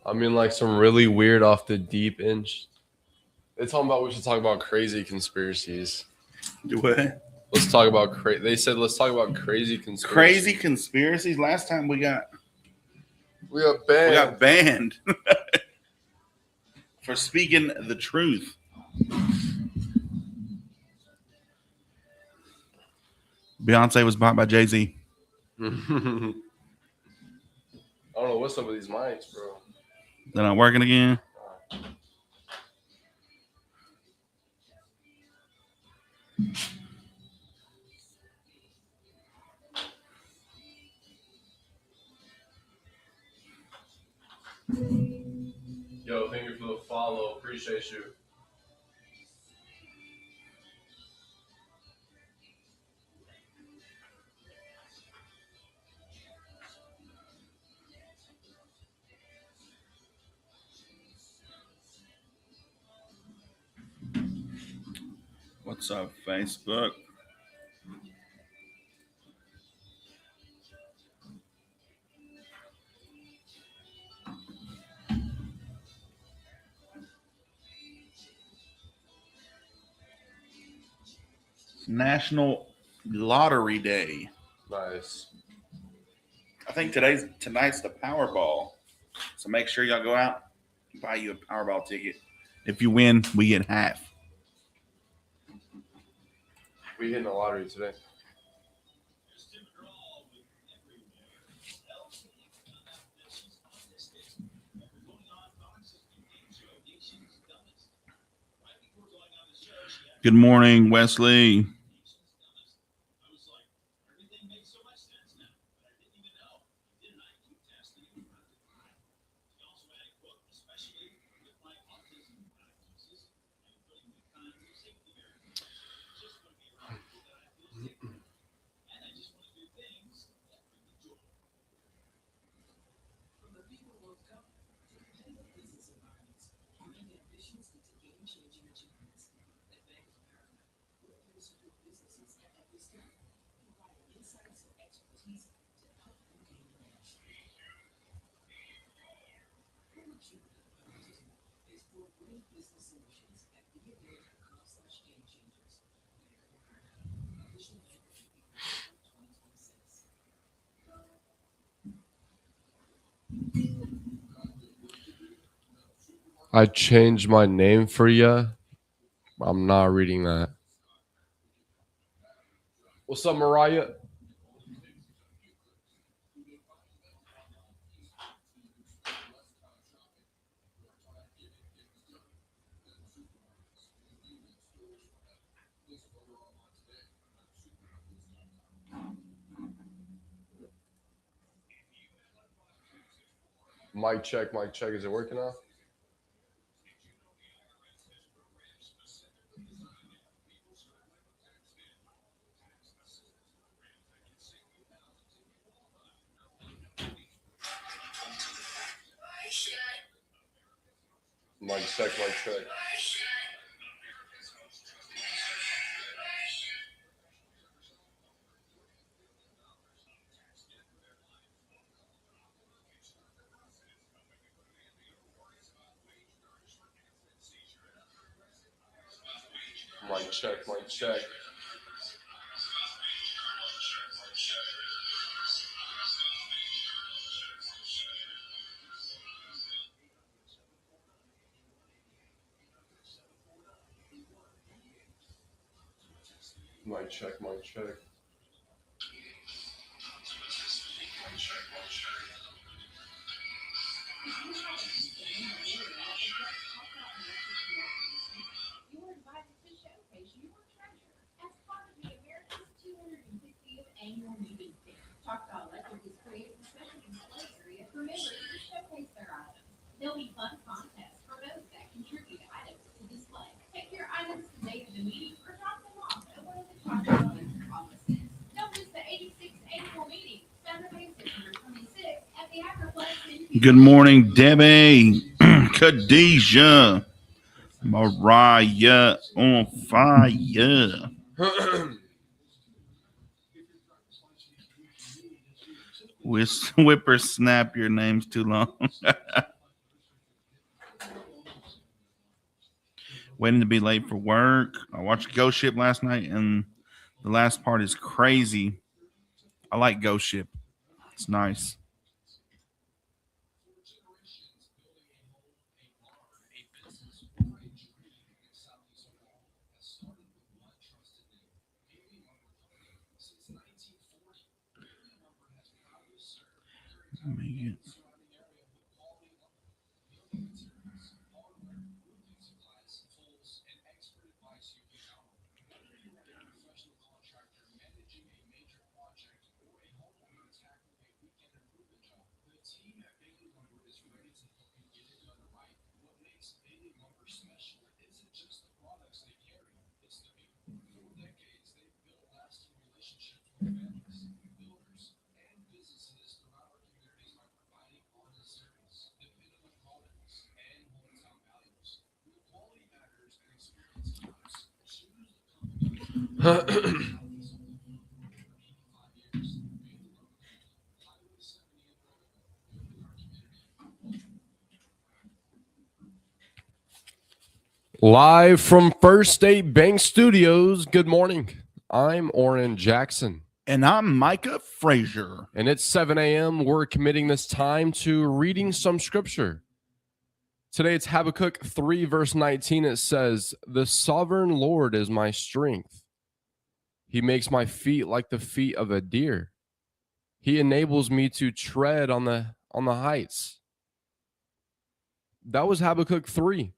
I mean, like some really weird off the deep inch. They're talking about we should talk about crazy conspiracies. What? Let's talk about They said let's talk about crazy conspiracies. Crazy conspiracies. Last time we got banned. We got banned for speaking the truth. Beyonce was bought by Jay-Z. I don't know what's up with these mics, bro. They're not working again. Yo, thank you for the follow. Appreciate you. What's up, Facebook? National Lottery Day. Nice. I think tonight's the Powerball. So make sure y'all go out and buy you a Powerball ticket. If you win, we get half. We hitting the lottery today. Good morning, Wesley. I changed my name for you. I'm not reading that. What's up, Mariah? Mic check, mic check. Is it working now? Mic check, mic check. Mic check, mic check. Mic check, mic check. There'll be fun contests for those that contribute items to display. Take your items to the date of the meeting or drop them off at one of the Chocolate offices. Don't miss the 86th annual meeting, Saturday, September 26th at the Agriplex. Good morning, Debbie, Khadijah, Mariah on fire. Whipper snap, your name's too long. Waiting to be late for work. I watched Ghost Ship last night, and the last part is crazy. I like Ghost Ship. It's nice. Live from First State Bank Studios, good morning. I'm Oran Jackson. And I'm Micah Frazier. And it's 7 a.m. We're committing this time to reading some scripture. Today it's Habakkuk 3, verse 19. It says, "The sovereign Lord is my strength. He makes my feet like the feet of a deer. He enables me to tread on the heights." That was Habakkuk 3.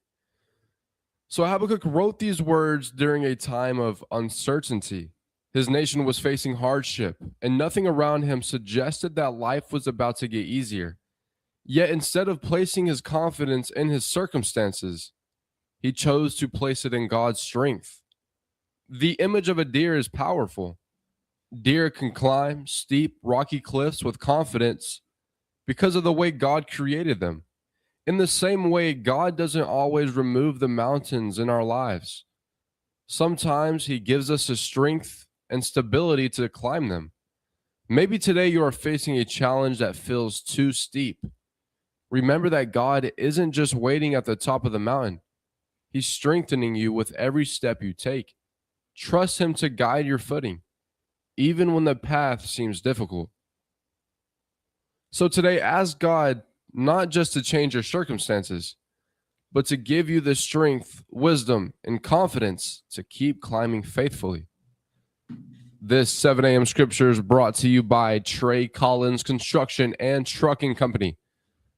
So Habakkuk wrote these words during a time of uncertainty. His nation was facing hardship, and nothing around him suggested that life was about to get easier. Yet instead of placing his confidence in his circumstances, he chose to place it in God's strength. The image of a deer is powerful. Deer can climb steep, rocky cliffs with confidence because of the way God created them. In the same way, God doesn't always remove the mountains in our lives. Sometimes he gives us the strength and stability to climb them. Maybe today you are facing a challenge that feels too steep. Remember that God isn't just waiting at the top of the mountain. He's strengthening you with every step you take. Trust him to guide your footing, even when the path seems difficult. So today, ask God not just to change your circumstances, but to give you the strength, wisdom, and confidence to keep climbing faithfully. This 7 a.m. scripture is brought to you by Trey Collins Construction and Trucking Company.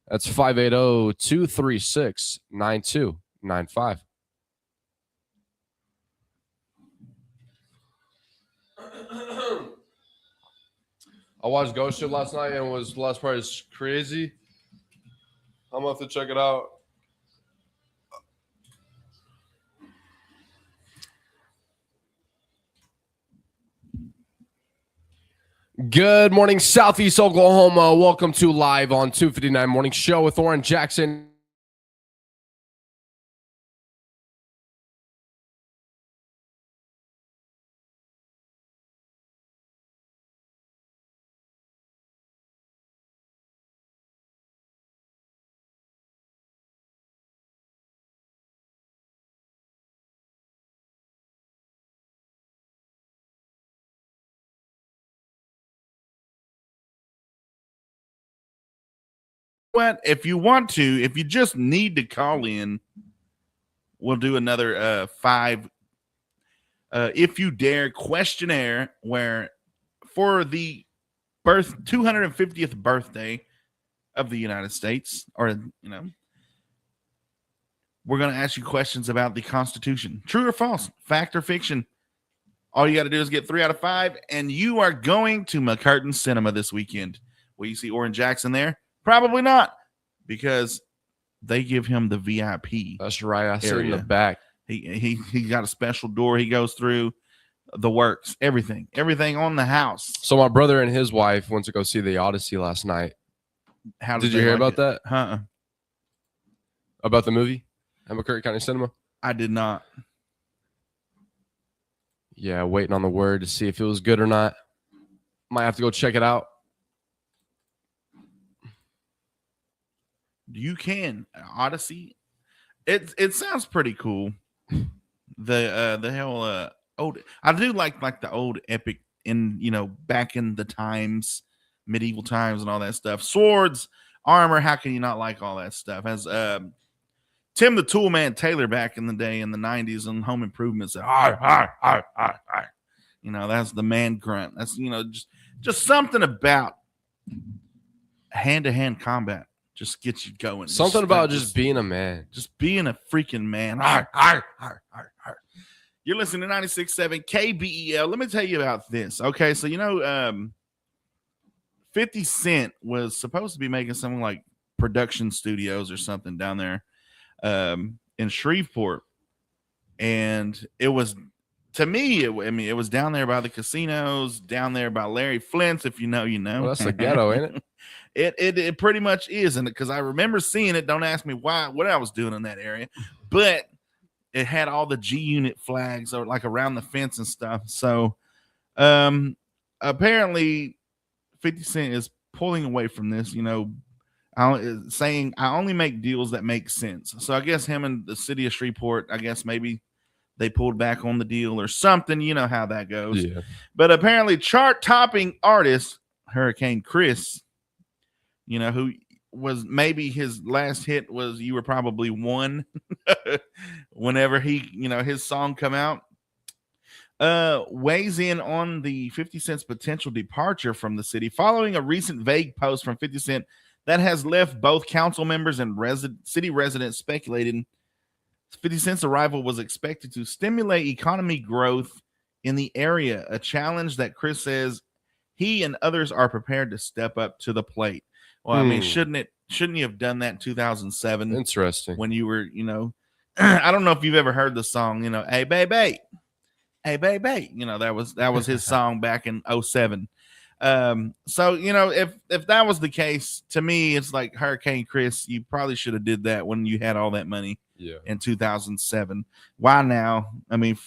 That's 580-236-9295. I watched Ghost Ship last night and the last part is crazy. I'm going to have to check it out. Good morning, Southeast Oklahoma. Welcome to Live on 259 Morning Show with Oran Jackson. What if you want to, if you just need to call in, we'll do another 5 if you dare questionnaire where for the 250th birthday of the United States, or we're going to ask you questions about the Constitution. True or false, fact or fiction. All you got to do is get 3 out of 5, and you are going to McCurtain Cinema this weekend. Will you see Oran Jackson there? Probably not, because they give him the VIP. That's right. I sit in the back. He got a special door he goes through, the works, everything on the house. So my brother and his wife went to go see the Odyssey last night. Did you hear about that? About the movie at McCurtain County Cinema? I did not. Yeah, waiting on the word to see if it was good or not. Might have to go check it out. You can. Odyssey. It sounds pretty cool. The hell old. I do like the old epic in back in the times, medieval times, and all that stuff. Swords, armor. How can you not like all that stuff? As Tim the Toolman Taylor back in the day in the 90s on Home Improvement said, "Ar, ar, ar, ar, ar." That's the man grunt. That's just something about hand-to-hand combat just gets you going. Something about just being a man. Just being a freaking man. Ar, ar, ar, ar, ar. You're listening to 96.7 KBEL. Let me tell you about this. Okay, so 50 Cent was supposed to be making something like production studios or something down there in Shreveport. And it was, to me, it was down there by the casinos, down there by Larry Flint's, if you know, you know. Well, that's the ghetto, ain't it? It pretty much is, and because I remember seeing it. Don't ask me what I was doing in that area, but it had all the G Unit flags or like around the fence and stuff. So apparently 50 Cent is pulling away from this, saying I only make deals that make sense. So I guess him and the city of Shreveport, I guess maybe they pulled back on the deal or something. You know how that goes. Yeah. But apparently chart-topping artist Hurricane Chris, who was maybe his last hit was You Were Probably One whenever he, his song come out, weighs in on the 50 Cent's potential departure from the city following a recent vague post from 50 Cent that has left both council members and city residents speculating 50 Cent's arrival was expected to stimulate economy growth in the area, a challenge that Chris says he and others are prepared to step up to the plate. Well, I mean, shouldn't you have done that in 2007? Interesting. When you were, I don't know if you've ever heard the song, Hey Baby, Hey Baby, that was his song back in 2007. So, if that was the case, to me, it's like Hurricane Chris, you probably should have did that when you had all that money in 2007. Why now? I mean,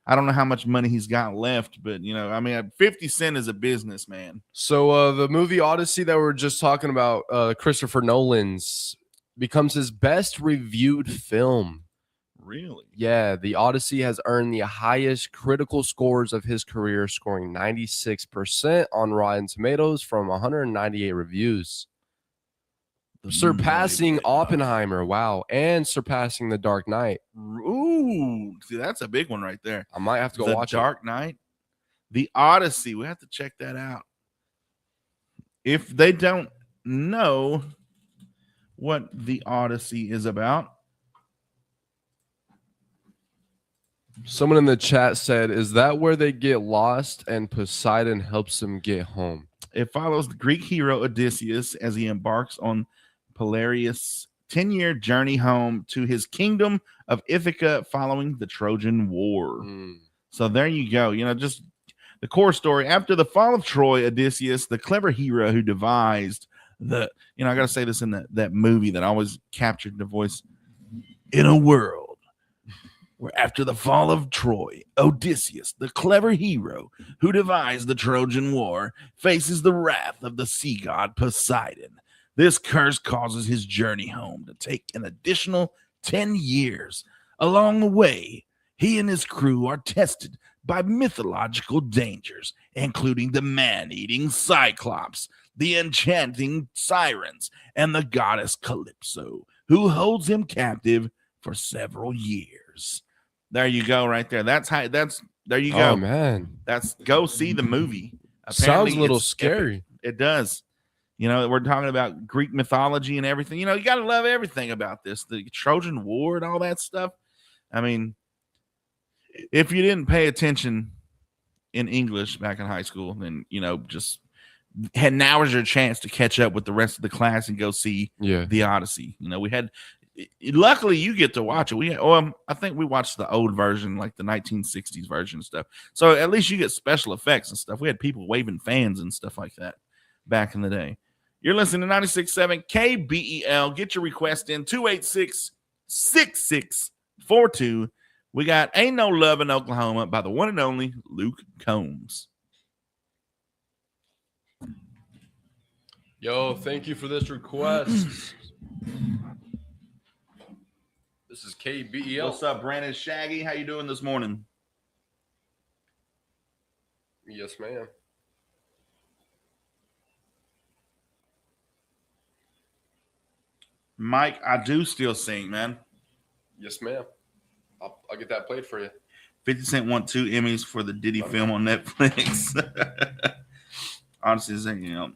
I don't know how much money he's got left, but 50 Cent is a businessman. So the movie Odyssey that we were just talking about, Christopher Nolan's, becomes his best reviewed film. Really? Yeah, the Odyssey has earned the highest critical scores of his career, scoring 96% on Rotten Tomatoes from 198 reviews. Surpassing Oppenheimer, wow, and surpassing The Dark Knight. Ooh, see, that's a big one right there. I might have to go watch The Dark Knight, The Odyssey. We have to check that out. If they don't know what The Odyssey is about, someone in the chat said, "Is that where they get lost and Poseidon helps them get home?" It follows the Greek hero Odysseus as he embarks on Peleus' 10-year journey home to his kingdom of Ithaca following the Trojan War. So there you go. Just the core story. After the fall of Troy, Odysseus, the clever hero who devised I got to say this in that movie that always captured the voice. In a world where after the fall of Troy, Odysseus, the clever hero who devised the Trojan War, faces the wrath of the sea god Poseidon. This curse causes his journey home to take an additional 10 years. Along the way, he and his crew are tested by mythological dangers, including the man-eating Cyclops, the enchanting Sirens, and the goddess Calypso, who holds him captive for several years. There you go, right there. There you go. Oh man, Go see the movie. Apparently, sounds a little scary. Epic. It does. We're talking about Greek mythology and everything. You got to love everything about this. The Trojan War and all that stuff. I mean, if you didn't pay attention in English back in high school, then, now is your chance to catch up with the rest of the class and go see the Odyssey. Luckily you get to watch it. I think we watched the old version, like the 1960s version and stuff. So at least you get special effects and stuff. We had people waving fans and stuff like that back in the day. You're listening to 96.7 KBEL. Get your request in 286-6642. We got Ain't No Love in Oklahoma by the one and only Luke Combs. Yo, thank you for this request. This is KBEL. What's up, Brandon Shaggy? How you doing this morning? Yes, ma'am. Mike, I do still sing, man. Yes, ma'am. I'll get that played for you. 50 Cent won 2 Emmys for the Diddy film on Netflix. Honestly, you know.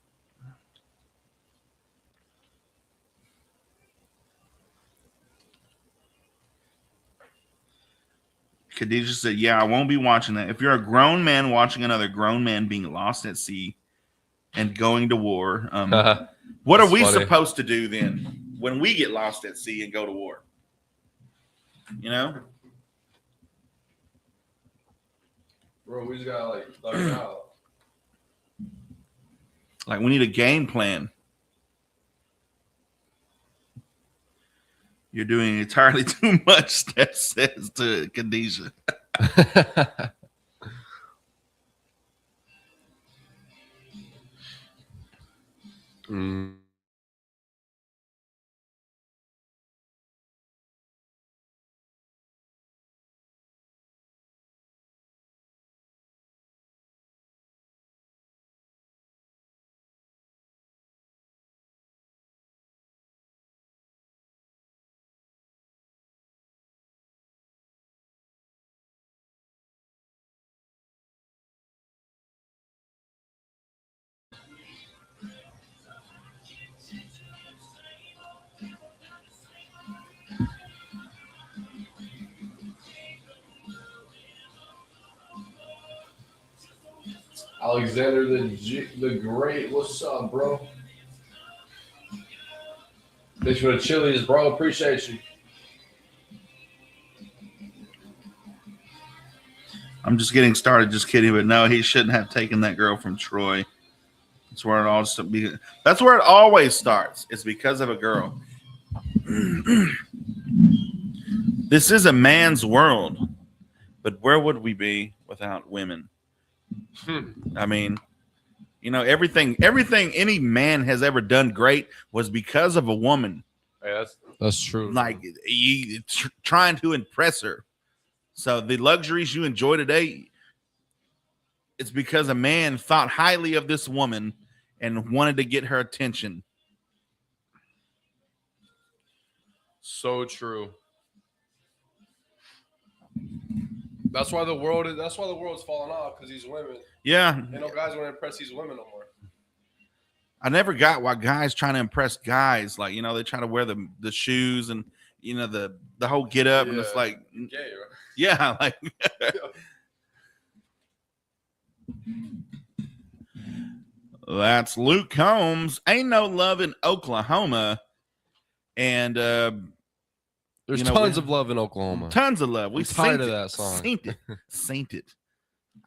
Khadijah said, yeah, I won't be watching that. If you're a grown man watching another grown man being lost at sea and going to war, what are we supposed to do then when we get lost at sea and go to war? You know? Bro, we just gotta thug it out. Like, we need a game plan. You're doing entirely too much, Steph says to Khadijah. Alexander the Great, what's up, bro? Thanks for the chilies, bro. Appreciate you. I'm just getting started. Just kidding. But no, he shouldn't have taken that girl from Troy. That's where it all that's where it always starts. It's because of a girl. This is a man's world. But where would we be without women? I mean, you know, everything any man has ever done great was because of a woman. Yeah, that's true. Like, trying to impress her. So the luxuries you enjoy today, it's because a man thought highly of this woman and wanted to get her attention. So true. That's why the world is falling off, because these women. Yeah. Ain't no guys want to impress these women no more. I never got why guys trying to impress guys, like, you know, they try to wear the shoes and, you know, the whole get up, and it's like, gay, right? Yeah, like that's Luke Combs. Ain't no love in Oklahoma. And there's tons of love in Oklahoma. Tons of love. We tired of that song. Saint it.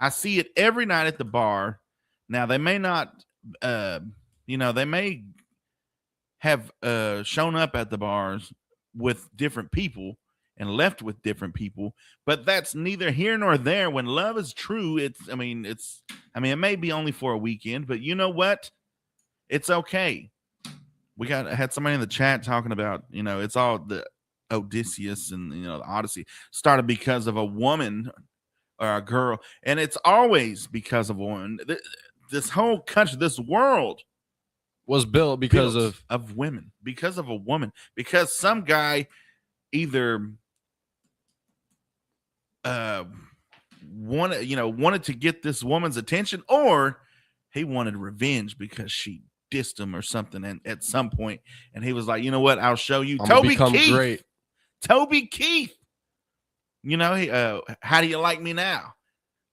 I see it every night at the bar. Now they may not you know, they may have shown up at the bars with different people and left with different people, but that's neither here nor there. When love is true, it may be only for a weekend, but you know what? It's okay. We had somebody in the chat talking about, you know, it's all the Odysseus and, you know, the Odyssey started because of a woman or a girl, and it's always because of a woman. This whole country, this world was built because of women, because of a woman, because some guy either wanted to get this woman's attention, or he wanted revenge because she dissed him or something, and at some point, and he was like, you know what, I'll show you. Toby Keith, you know, how do you like me now?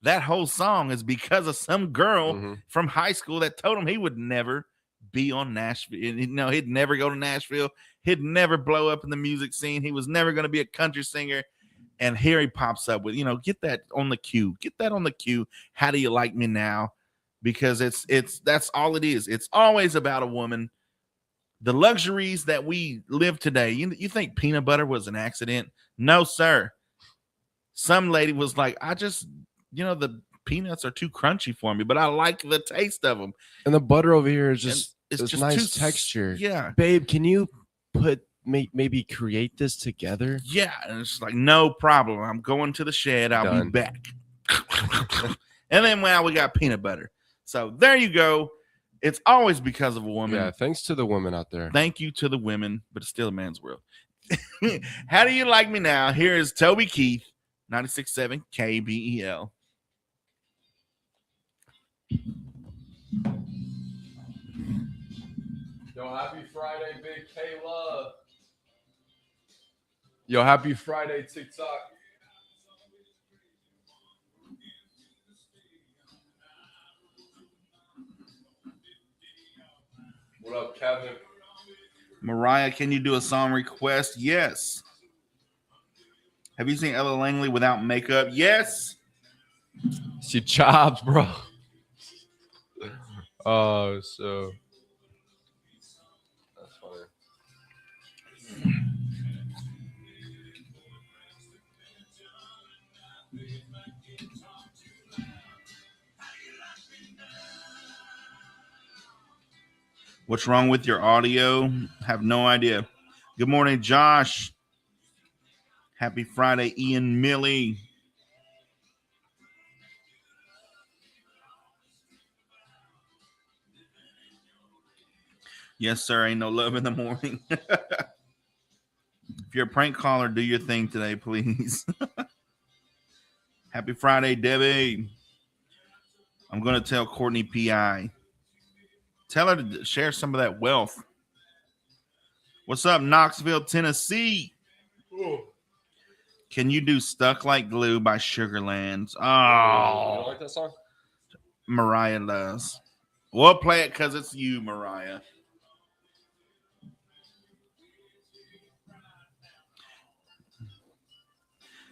That whole song is because of some girl from high school that told him he would never be on Nashville. You know, he'd never go to Nashville. He'd never blow up in the music scene. He was never going to be a country singer. And here he pops up with, you know, get that on the cue. Get that on the cue. How do you like me now? Because that's all it is. It's always about a woman. The luxuries that we live today. You think peanut butter was an accident? No, sir. Some lady was like, you know, the peanuts are too crunchy for me, but I like the taste of them. And the butter over here is just it's just nice texture. Yeah. Babe, can you put maybe create this together? Yeah, and it's like, no problem. I'm going to the shed. I'll Done. be back. And then, well, we got peanut butter. So there you go. It's always because of a woman. Yeah, thanks to the women out there. Thank you to the women, but it's still a man's world. How do you like me now? Here is Toby Keith, 96.7 KBEL. Yo, happy Friday, Big K Love. Yo, happy Friday, TikTok. What up, Kevin? Mariah, can you do a song request? Yes. Have you seen Ella Langley without makeup? Yes. She chops, bro. Oh, so that's funny. What's wrong with your audio? Have no idea. Good morning, Josh. Happy Friday, Ian Millie. Yes, sir. Ain't no love in the morning. If you're a prank caller, do your thing today, please. Happy Friday, Debbie. I'm going to tell Courtney P.I. Tell her to share some of that wealth. What's up, Knoxville, Tennessee? Ooh. Can you do Stuck Like Glue by Sugarlands? You Oh, like that song? Mariah does. We'll play it because it's you, Mariah.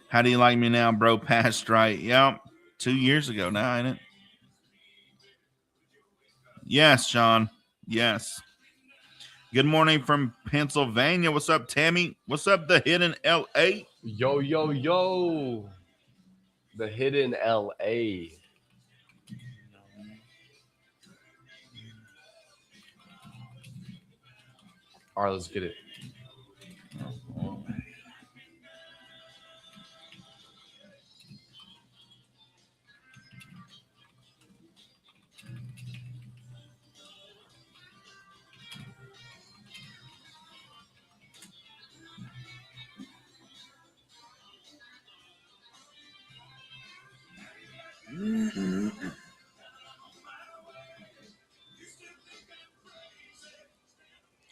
How do you like me now, bro? Past right. Yep. 2 years ago now, ain't it? Yes, Sean. Yes. Good morning from Pennsylvania. What's up, Tammy? What's up, the hidden LA? Yo, yo, yo. The hidden LA. All right, let's get it.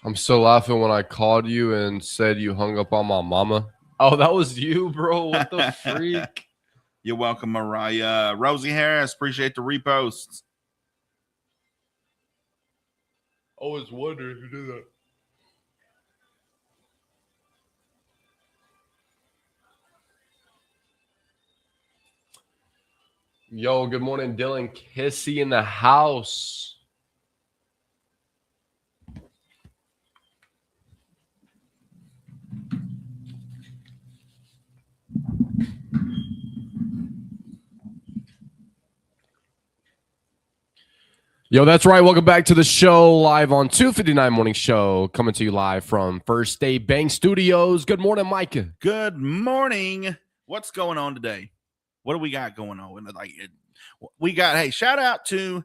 I'm still laughing when I called you and said you hung up on my mama. Oh, that was you, bro. What the freak? You're welcome, Mariah. Rosie Harris, appreciate the reposts. Always wondered who did that. Yo, good morning, Dylan Kissy in the house. Yo, that's right. Welcome back to the show, live on 259 Morning Show, coming to you live from First Day Bank Studios. Good morning, Micah. Good morning. What's going on today? What do we got going on? We got, hey, shout out to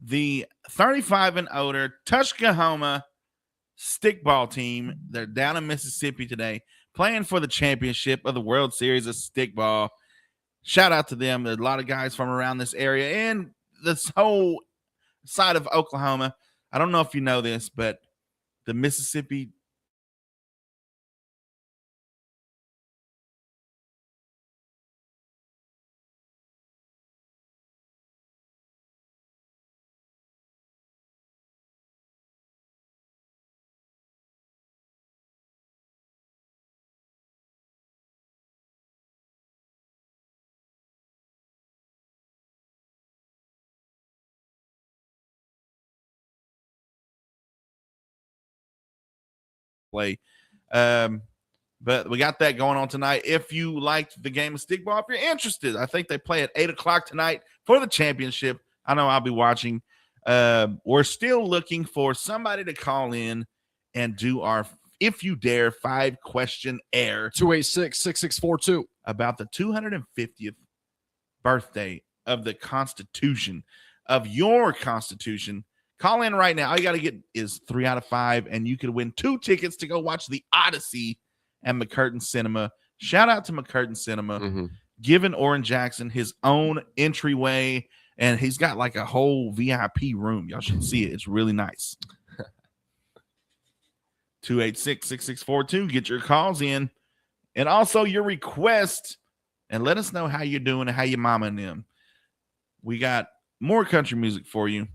the 35 and older Tuskahoma stickball team. They're down in Mississippi today, playing for the championship of the World Series of Stickball. Shout out to them. There's a lot of guys from around this area and this whole side of Oklahoma. I don't know if you know this, but the Mississippi play. But we got that going on tonight. If you liked the game of stickball, if you're interested, I think they play at 8 o'clock tonight for the championship. I know I'll be watching. We're still looking for somebody to call in and do our If You Dare 5-questionnaire 286-6642. about the 250th birthday of the Constitution, of your Constitution. Call in right now. All you got to get is 3 out of 5, and you could win 2 tickets to go watch The Odyssey at McCurtain Cinema. Shout out to McCurtain Cinema, giving Oran Jackson his own entryway, and he's got like a whole VIP room. Y'all should see it. It's really nice. 286-6642. Get your calls in, and also your request, and let us know how you're doing and how your mama and them. We got more country music for you.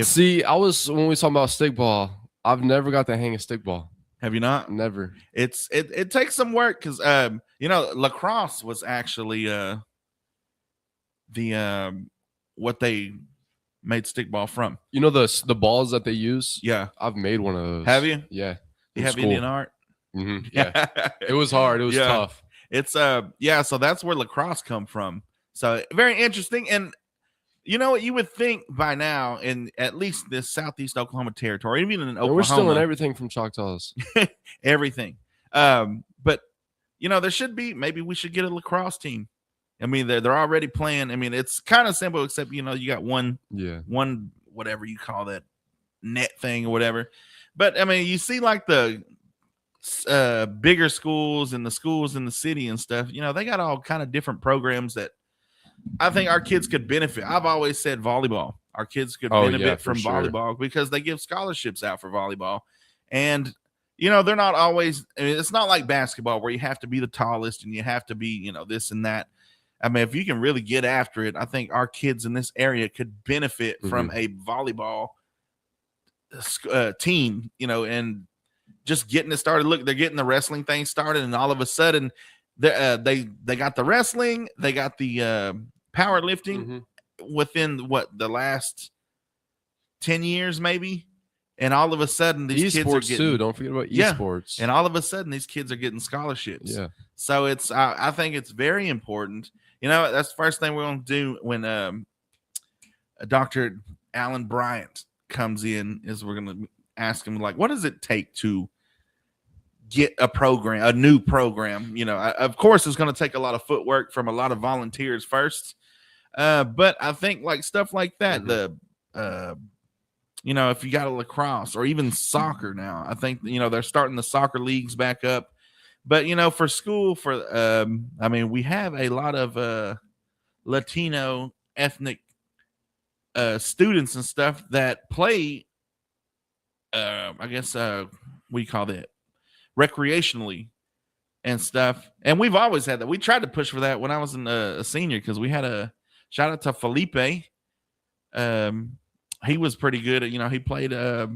See, when we was talking about stickball, I've never got to hang a stickball. Have you not? Never. It takes some work because lacrosse was actually what they made stickball from. You know the balls that they use? Yeah. I've made one of those. Have you? Yeah. You have Indian art? Yeah. It was hard. It was tough. It's so that's where lacrosse come from. So very interesting. And you know what, you would think by now in at least this southeast Oklahoma territory, even in Oklahoma, we're still in everything from Choctaws. everything. But there should be, maybe we should get a lacrosse team. I mean, they're already playing. I mean, it's kind of simple, except you got one whatever you call that net thing or whatever. But I mean, you see like the bigger schools and the schools in the city and stuff, they got all kind of different programs that I think our kids could benefit. I've always said volleyball. Our kids could benefit from volleyball because they give scholarships out for volleyball. And, they're not always, it's not like basketball where you have to be the tallest and you have to be, this and that. I mean, if you can really get after it, I think our kids in this area could benefit from a volleyball team, and just getting it started. Look, they're getting the wrestling thing started, and all of a sudden they got the wrestling, they got the powerlifting within the last 10 years maybe, and all of a sudden these kids are getting too. Don't forget about esports. And all of a sudden these kids are getting scholarships. Yeah. So it's I think it's very important. That's the first thing we're going to do when Dr. Alan Bryant comes in, is we're going to ask him, like, what does it take to get a new program? Of course it's going to take a lot of footwork from a lot of volunteers first. But I think like stuff like that, if you got a lacrosse or even soccer now, I think, they're starting the soccer leagues back up. But, for school, we have a lot of Latino ethnic students and stuff that play, we call that recreationally and stuff. And we've always had that. We tried to push for that when I was a senior, because we had a shout out to Felipe. He was pretty good at, he played, like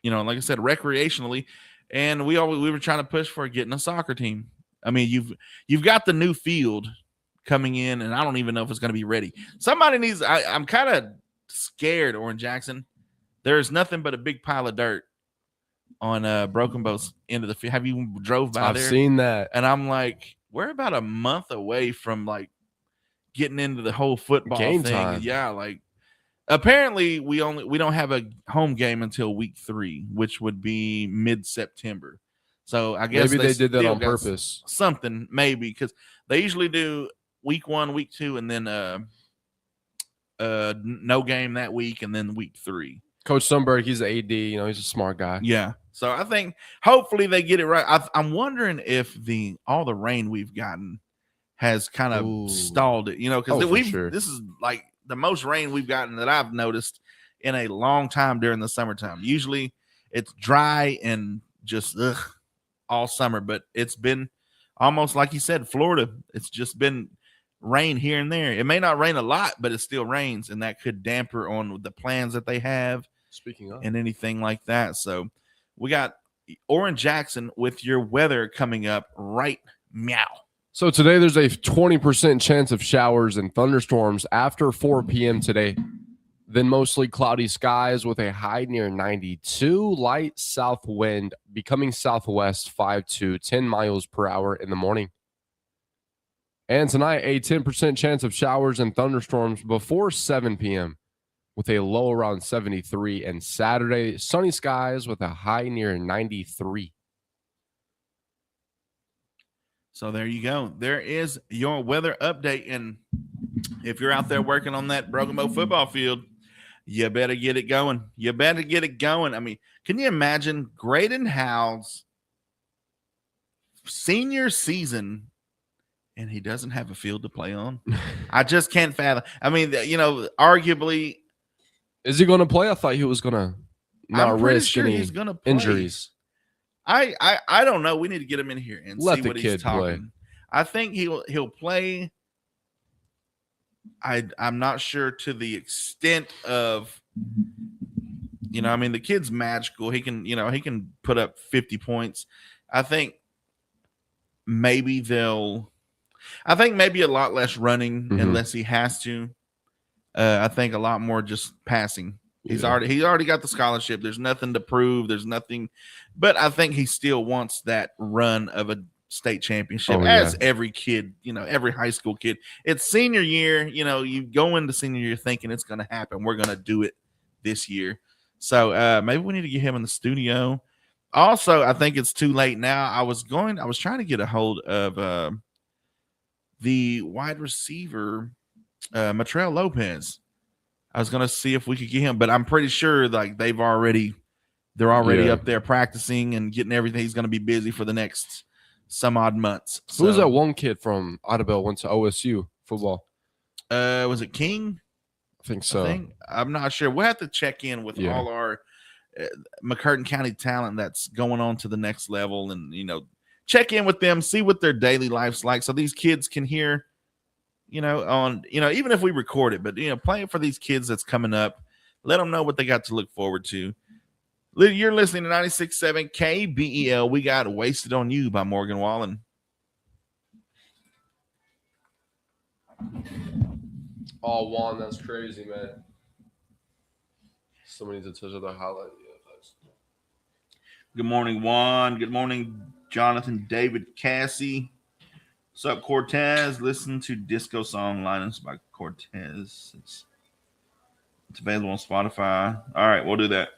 I said, recreationally. And we were trying to push for getting a soccer team. I mean, you've got the new field coming in, and I don't even know if it's going to be ready. Somebody needs. I'm kind of scared, Oran Jackson. There's nothing but a big pile of dirt on Broken Bow's end of the field. Have you drove by there? I've seen that, and I'm like, we're about a month away from like getting into the whole football game thing. time. Yeah, like. Apparently, we don't have a home game until week 3, which would be mid-September. So I guess maybe they did that on purpose. Something maybe, because they usually do week 1, week 2, and then no game that week, and then week 3. Coach Sundberg, he's an AD. He's a smart guy. Yeah. So I think hopefully they get it right. I'm wondering if all the rain we've gotten has kind of stalled it. Because this is like the most rain we've gotten that I've noticed in a long time during the summertime. Usually it's dry and just all summer, but it's been almost like you said, Florida. It's just been rain here and there. It may not rain a lot, but it still rains, and that could damper on the plans that they have. Speaking of, and anything like that. So we got Oran Jackson with your weather coming up right meow. So today there's a 20% chance of showers and thunderstorms after 4 p.m. today. Then mostly cloudy skies with a high near 92, light south wind becoming southwest 5 to 10 miles per hour in the morning. And tonight, a 10% chance of showers and thunderstorms before 7 p.m. with a low around 73. And Saturday, sunny skies with a high near 93. So there you go. There is your weather update. And if you're out there working on that Broken Bow football field, you better get it going. You better get it going. I mean, can you imagine Graydon Howell's senior season and he doesn't have a field to play on? I just can't fathom. I mean, arguably. Is he going to play? I thought he was going to not risk any he's gonna play. Injuries. I don't know. We need to get him in here and Let see the what kid he's talking. play. I think he'll play. I'm not sure to the extent of, I mean, the kid's magical. He can put up 50 points. I think maybe a lot less running unless he has to. I think a lot more just passing. He's already got the scholarship. There's nothing to prove. There's nothing, but I think he still wants that run of a state championship, as every kid, every high school kid. It's senior year. You go into senior year thinking it's going to happen. We're going to do it this year. So maybe we need to get him in the studio. Also, I think it's too late now. I was trying to get a hold of the wide receiver, Matrell Lopez. I was going to see if we could get him, but I'm pretty sure like they're already up there practicing and getting everything. He's going to be busy for the next some odd months. Who was that one kid from Idabel went to OSU football? Was it King? I think so. I'm not sure. We'll have to check in with all our McCurtain County talent that's going on to the next level, and check in with them, see what their daily life's like, so these kids can hear. Even if we record it, but playing for these kids that's coming up, let them know what they got to look forward to. You're listening to 96.7 KBEL. We got Wasted on You by Morgan Wallen. Oh, Juan, that's crazy, man. Somebody needs to touch other highlight. Good morning, Juan. Good morning, Jonathan, David, Cassie. What's up, Cortez? Listen to Disco Song Lineups by Cortez. It's available on Spotify. All right, we'll do that.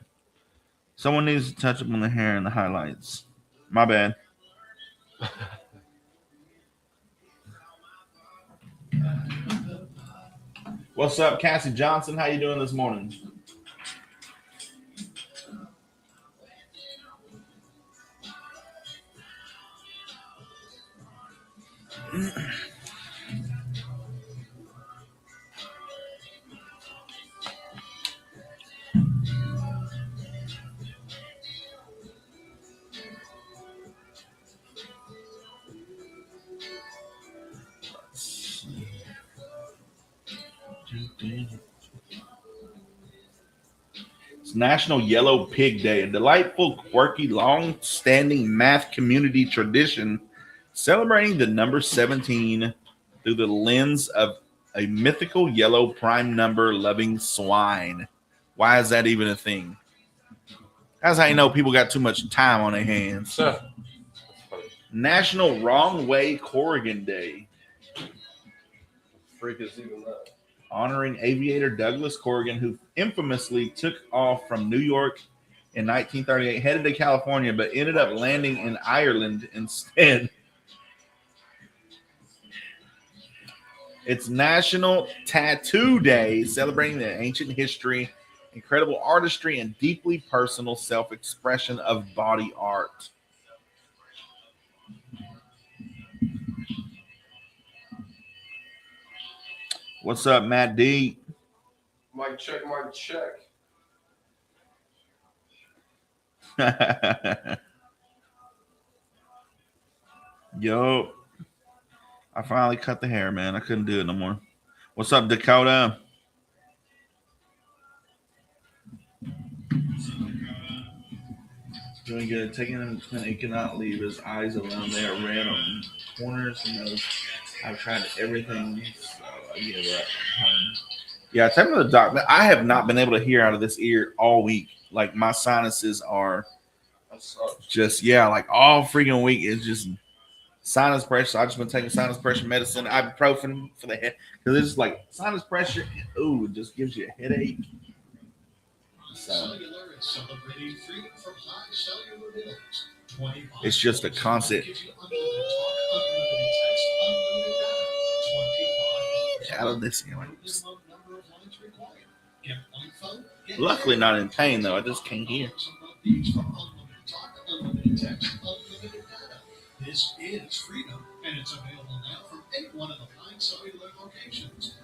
Someone needs to touch up on the hair and the highlights. My bad. What's up, Cassie Johnson? How you doing this morning? It's National Yellow Pig Day, a delightful, quirky, long-standing math community tradition celebrating the number 17 through the lens of a mythical yellow prime number loving swine. Why is that even a thing? That's how you know people got too much time on their hands. National Wrong Way Corrigan Day. Freak is even that. Honoring aviator Douglas Corrigan, who infamously took off from New York in 1938, headed to California, but ended up landing in Ireland instead. It's National Tattoo Day, celebrating the ancient history, incredible artistry, and deeply personal self-expression of body art. What's up, Matt D? Mic check, mic check. Yo, I finally cut the hair, man. I couldn't do it no more. What's up, Dakota? Doing good. Taking him, he cannot leave his eyes alone. They are red on corners and those. I've tried everything, so I give up. Yeah, tell me the doc. I have not been able to hear out of this ear all week. Like my sinuses are just like all freaking week. It's just sinus pressure. I've just been taking sinus pressure medicine, ibuprofen for the head, because it's just like sinus pressure. Ooh, it just gives you a headache. So it's just a constant. Out of this game. Luckily not in pain though. I just can't hear. This is freedom, and it's available now from any one of the 9 cellular locations.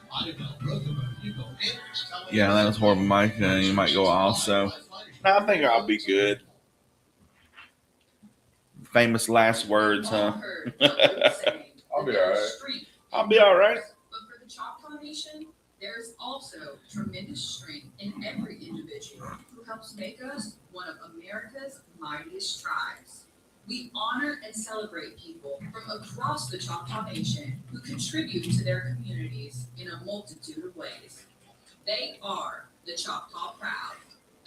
Yeah, that was horrible, Micah. You might go also. No, I think I'll be good. Famous last words, huh? I'll be all right. I'll be all right. But for the Choctaw Nation, there is also tremendous strength in every individual who helps make us one of America's mightiest tribes. We honor and celebrate people from across the Choctaw Nation who contribute to their communities in a multitude of ways. They are the Choctaw Proud,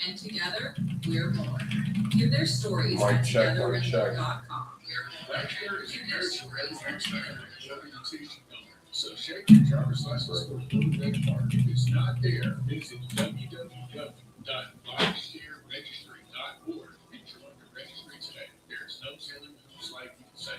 and together we're more. Hear their stories Mic at check, mic check. togetherandmore.com. Hear their stories at So check your driver's license for Blue Red Park. If it's not there, visit www.volunteerregistry.org and join the registry today. There's no telling whose life you can save.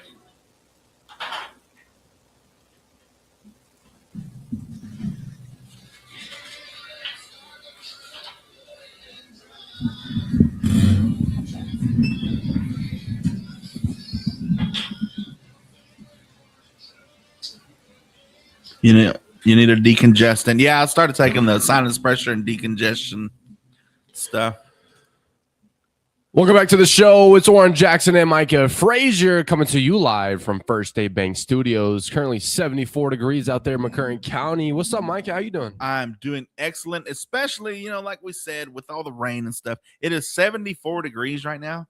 You need a decongestant. Yeah, I started taking the sinus pressure and decongestion stuff. Welcome back to the show. It's Oran Jackson and Micah Frazier coming to you live from First State Bank Studios. Currently 74 degrees out there in McCurtain County. What's up, Micah? How you doing? I'm doing excellent, especially, like we said, with all the rain and stuff. It is 74 degrees right now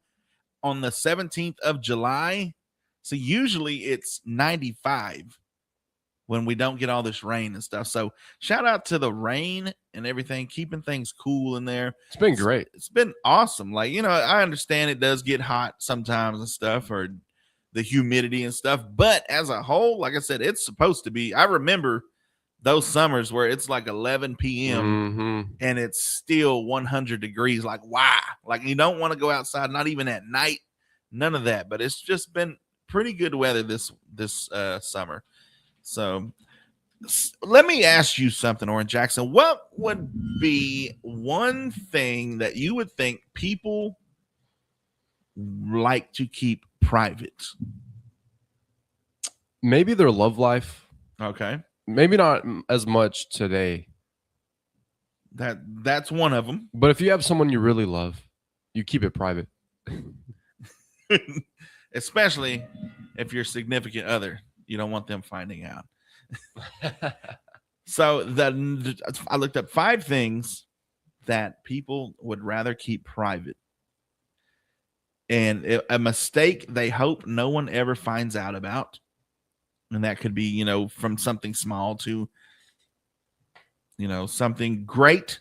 on the 17th of July. So usually it's 95 when we don't get all this rain and stuff. So shout out to the rain and everything, keeping things cool in there. It's been great. It's been awesome. Like, I understand it does get hot sometimes and stuff, or the humidity and stuff, but as a whole, like I said, it's supposed to be. I remember those summers where it's like 11 p.m. and it's still 100 degrees. Like, why? Like, you don't want to go outside, not even at night, none of that. But it's just been pretty good weather this summer. So let me ask you something, Oran Jackson. What would be one thing that you would think people like to keep private? Maybe their love life. Okay. Maybe not as much today. That's one of them. But if you have someone you really love, you keep it private. Especially if your significant other, you don't want them finding out. So I looked up 5 things that people would rather keep private. And a mistake they hope no one ever finds out about. And that could be, from something small to, something great.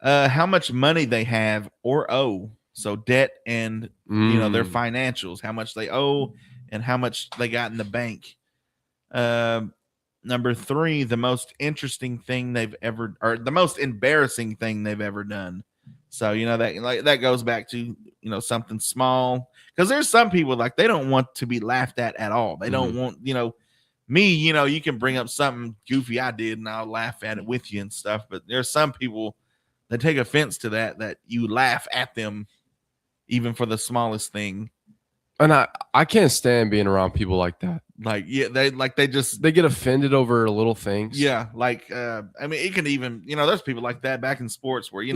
How much money they have or owe. So debt and, their financials, how much they owe and how much they got in the bank. Number 3, the most interesting thing they've ever, or the most embarrassing thing they've ever done. So, that goes back to, something small. Because there's some people like they don't want to be laughed at all. They don't want, me, you can bring up something goofy I did and I'll laugh at it with you and stuff. But there's some people that take offense to that you laugh at them even for the smallest thing. And I can't stand being around people like that. Like, yeah, they get offended over little things. Yeah. Like, I mean, it can even, there's people like that back in sports where, I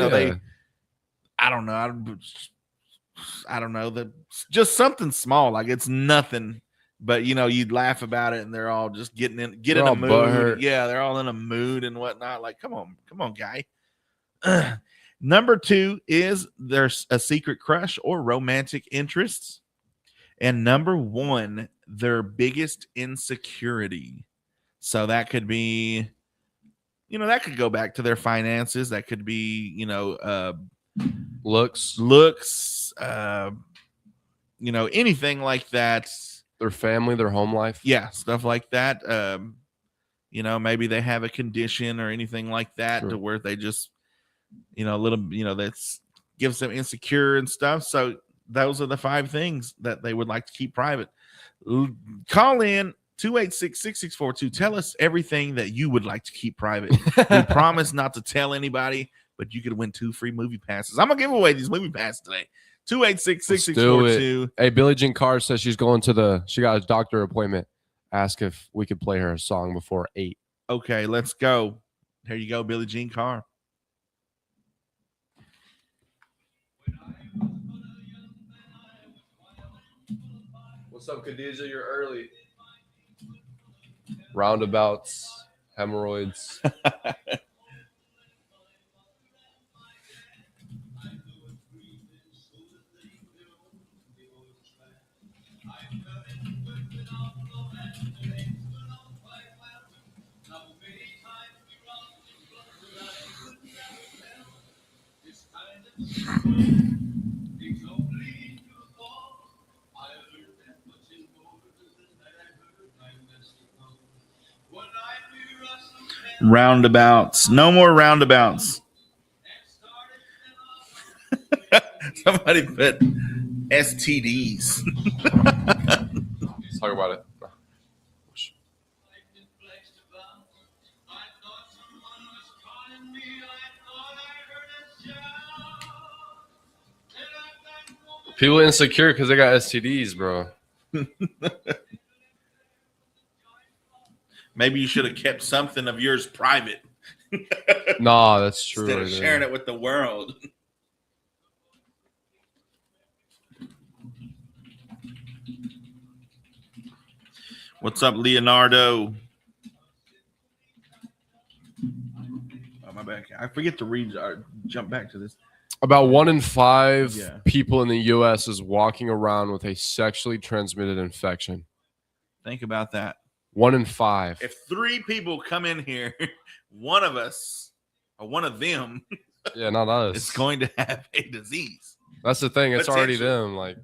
don't know, just something small. Like it's nothing, but you'd laugh about it and they're all just get in a mood. Butthurt. Yeah. They're all in a mood and whatnot. Like, come on, guy. Number 2 is there's a secret crush or romantic interests. And number 1, their biggest insecurity. So that could be, that could go back to their finances. That could be, Looks, anything like that. their family, their home life. Yeah, stuff like that. Maybe they have a condition or anything like that. Sure. To where they just, a little, that's gives them insecure and stuff. So those are the 5 things that they would like to keep private. Call in 286-6642. Tell us everything that you would like to keep private. We promise not to tell anybody, but you could win 2 free movie passes. I'm gonna give away these movie passes today. 286-6642. Hey, Billie Jean Carr says she got a doctor appointment. Ask if we could play her a song before 8. Okay, let's go. Here you go, Billie Jean Carr. What's up, Khadijah? You're early. Roundabouts, hemorrhoids. Roundabouts. No more roundabouts. Somebody put STDs. Let's talk about it. People insecure because they got STDs, bro. Maybe you should have kept something of yours private Nah, that's true. instead of right there. sharing it with the world. What's up, Leonardo? Oh, my bad. I forget to read or jump back to this. About 1 in 5 Yeah. people in the U.S. is walking around with a sexually transmitted infection. Think about that. 1 in 5. If 3 people come in here, one of us or one of them Yeah, not us. is going to have a disease. That's the thing. It's already Potential. them. Like,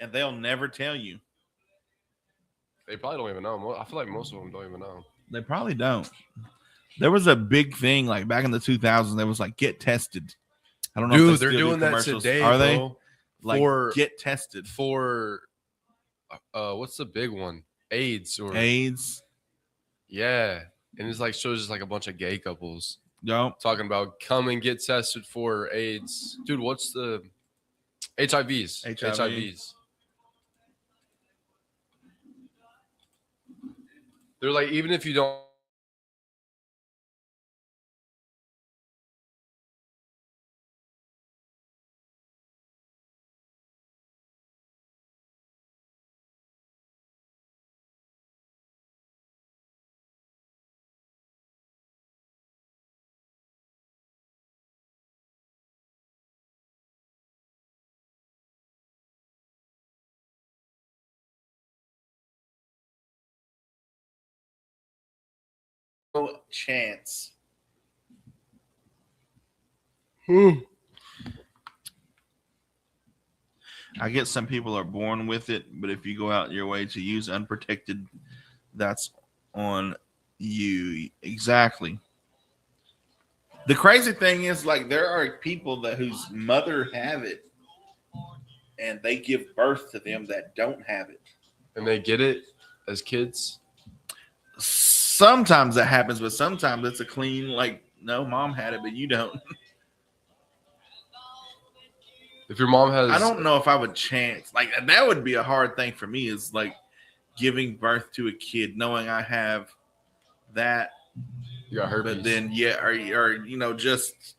And they'll never tell you. they probably don't even know. I feel like most of them don't even know. They probably don't. There was a big thing like back in the 2000s. There was like get tested. I don't know. Dude, if they they're still do doing that commercials. today, Are they? bro. Like For- get tested For what's the big one? AIDS or AIDS. yeah. And it's like shows just like a bunch of gay couples No. talking about come and get tested for AIDS. Dude, what's the HIVs? HIV. HIVs. They're like, even if you don't No chance. I get some people are born with it, but if you go out your way to use unprotected, that's on you. Exactly. The crazy thing is, like, there are people that whose mother have it, and they give birth to them that don't have it. and they get it as kids. Sometimes that happens, but sometimes it's a clean, like, no, mom had it, but you don't. If your mom has I don't know if I would chance. Like, that would be a hard thing for me, is like giving birth to a kid, knowing I have that, you got herpes. but then, yeah, or you know, just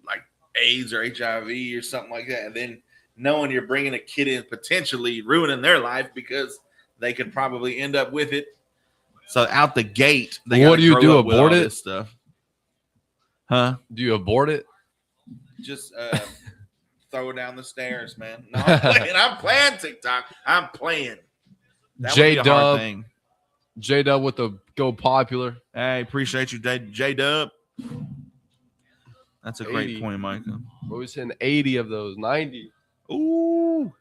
like AIDS or HIV or something like that. And then knowing you're bringing a kid in, potentially ruining their life because they could probably end up with it. So out the gate, they What gotta do you grow do, up with abort all it? this stuff. Huh? Do you abort it? Just throw it down the stairs, man. No, I'm playing. I'm playing TikTok. I'm playing. That would be a hard J-Dub. thing. J-Dub with the go popular. Hey, appreciate you, J-Dub. That's a great 80. point, Micah. Bro, he's hitting 80 of those, 90. Ooh.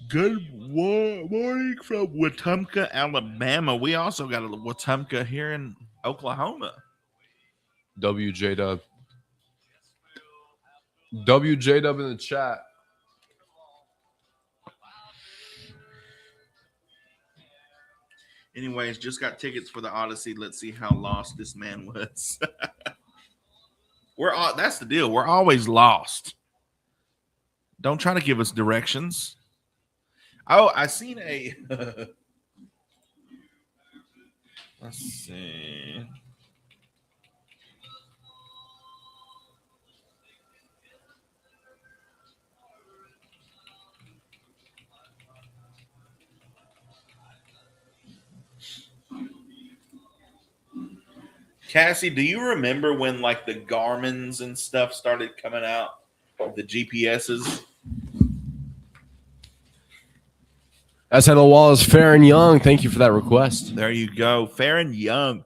Good morning from Wetumpka, Alabama. We also got a Wetumpka here in Oklahoma. WJ Dub. WJ Dub in the chat. Anyways, just got tickets for the Odyssey. Let's see how lost this man was. That's the deal. We're always lost. Don't try to give us directions. Oh, I seen a let's see. Cassie, do you remember when like the Garmin's and stuff started coming out? The GPSs? That's how the wall is fair and young. Thank you for that request. There you go. Fair and young.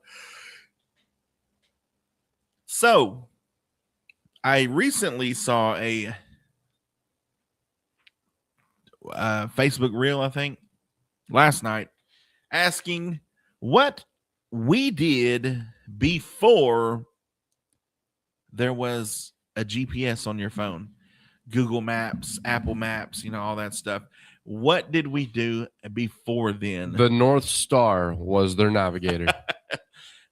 So, I recently saw a Facebook reel, I think, last night, asking what we did before there was a GPS on your phone. Google Maps, Apple Maps, all that stuff. What did we do before then? The North Star was their navigator.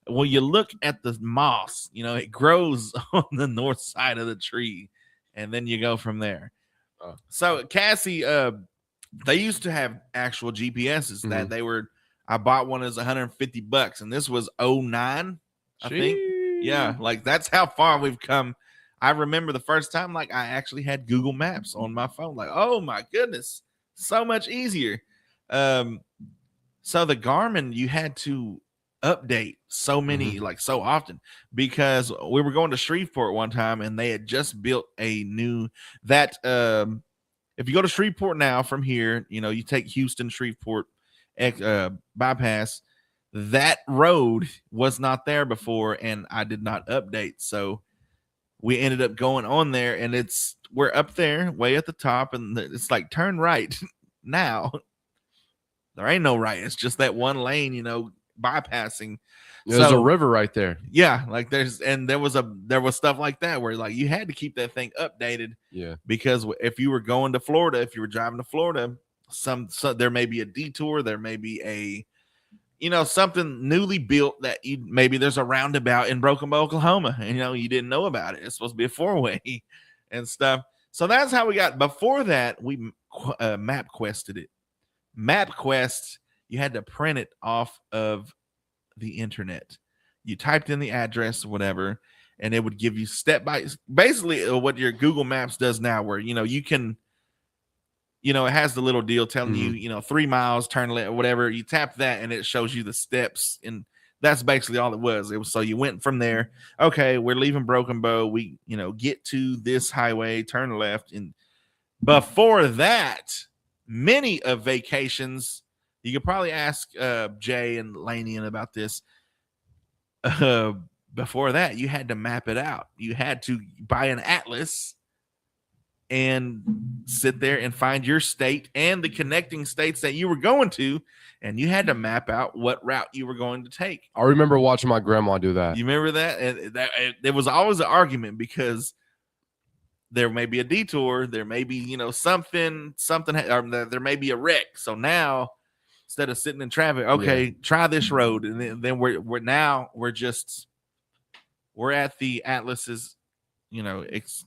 Well, you look at the moss, it grows on the north side of the tree, and then you go from there. Oh. So, Cassie, they used to have actual GPSs that they were. I bought one as $150, and this was 2009, I think. Yeah, like that's how far we've come. I remember the first time, like I actually had Google Maps on my phone. Like, oh my goodness, so much easier. So the Garmin, you had to update so many, like so often, because we were going to Shreveport one time, and they had just built a new that. If you go to Shreveport now from here, you take Houston, Shreveport bypass. That road was not there before, and I did not update. So we ended up going on there, and we're up there way at the top, and it's like turn right now. There ain't no right. It's just that one lane, bypassing. There's a river right there. Yeah, like there was stuff like that where like you had to keep that thing updated. Yeah, because if you were going to Florida, if you were driving to Florida, there may be a detour, there may be a something newly built that maybe there's a roundabout in Broken Bow, Oklahoma, and you didn't know about it. It's supposed to be a 4-way and stuff. So that's how we got. Before that, we map quested it. MapQuest, you had to print it off of the internet. You typed in the address, whatever, and it would give you step by basically what your Google Maps does now, where you can. It has the little deal telling you, 3 miles, turn left, whatever. You tap that, and it shows you the steps, and that's basically all it was. It was so you went from there. Okay, we're leaving Broken Bow. We, get to this highway, turn left, and before that, many of vacations. You could probably ask Jay and Lanian about this. Before that, you had to map it out. You had to buy an atlas and sit there and find your state and the connecting states that you were going to, and you had to map out what route you were going to take. I remember watching my grandma do that. You remember that? And there was always an argument because there may be a detour, there may be something, or there may be a wreck. So now, instead of sitting in traffic, okay, try this road, and then we're at the atlases. It's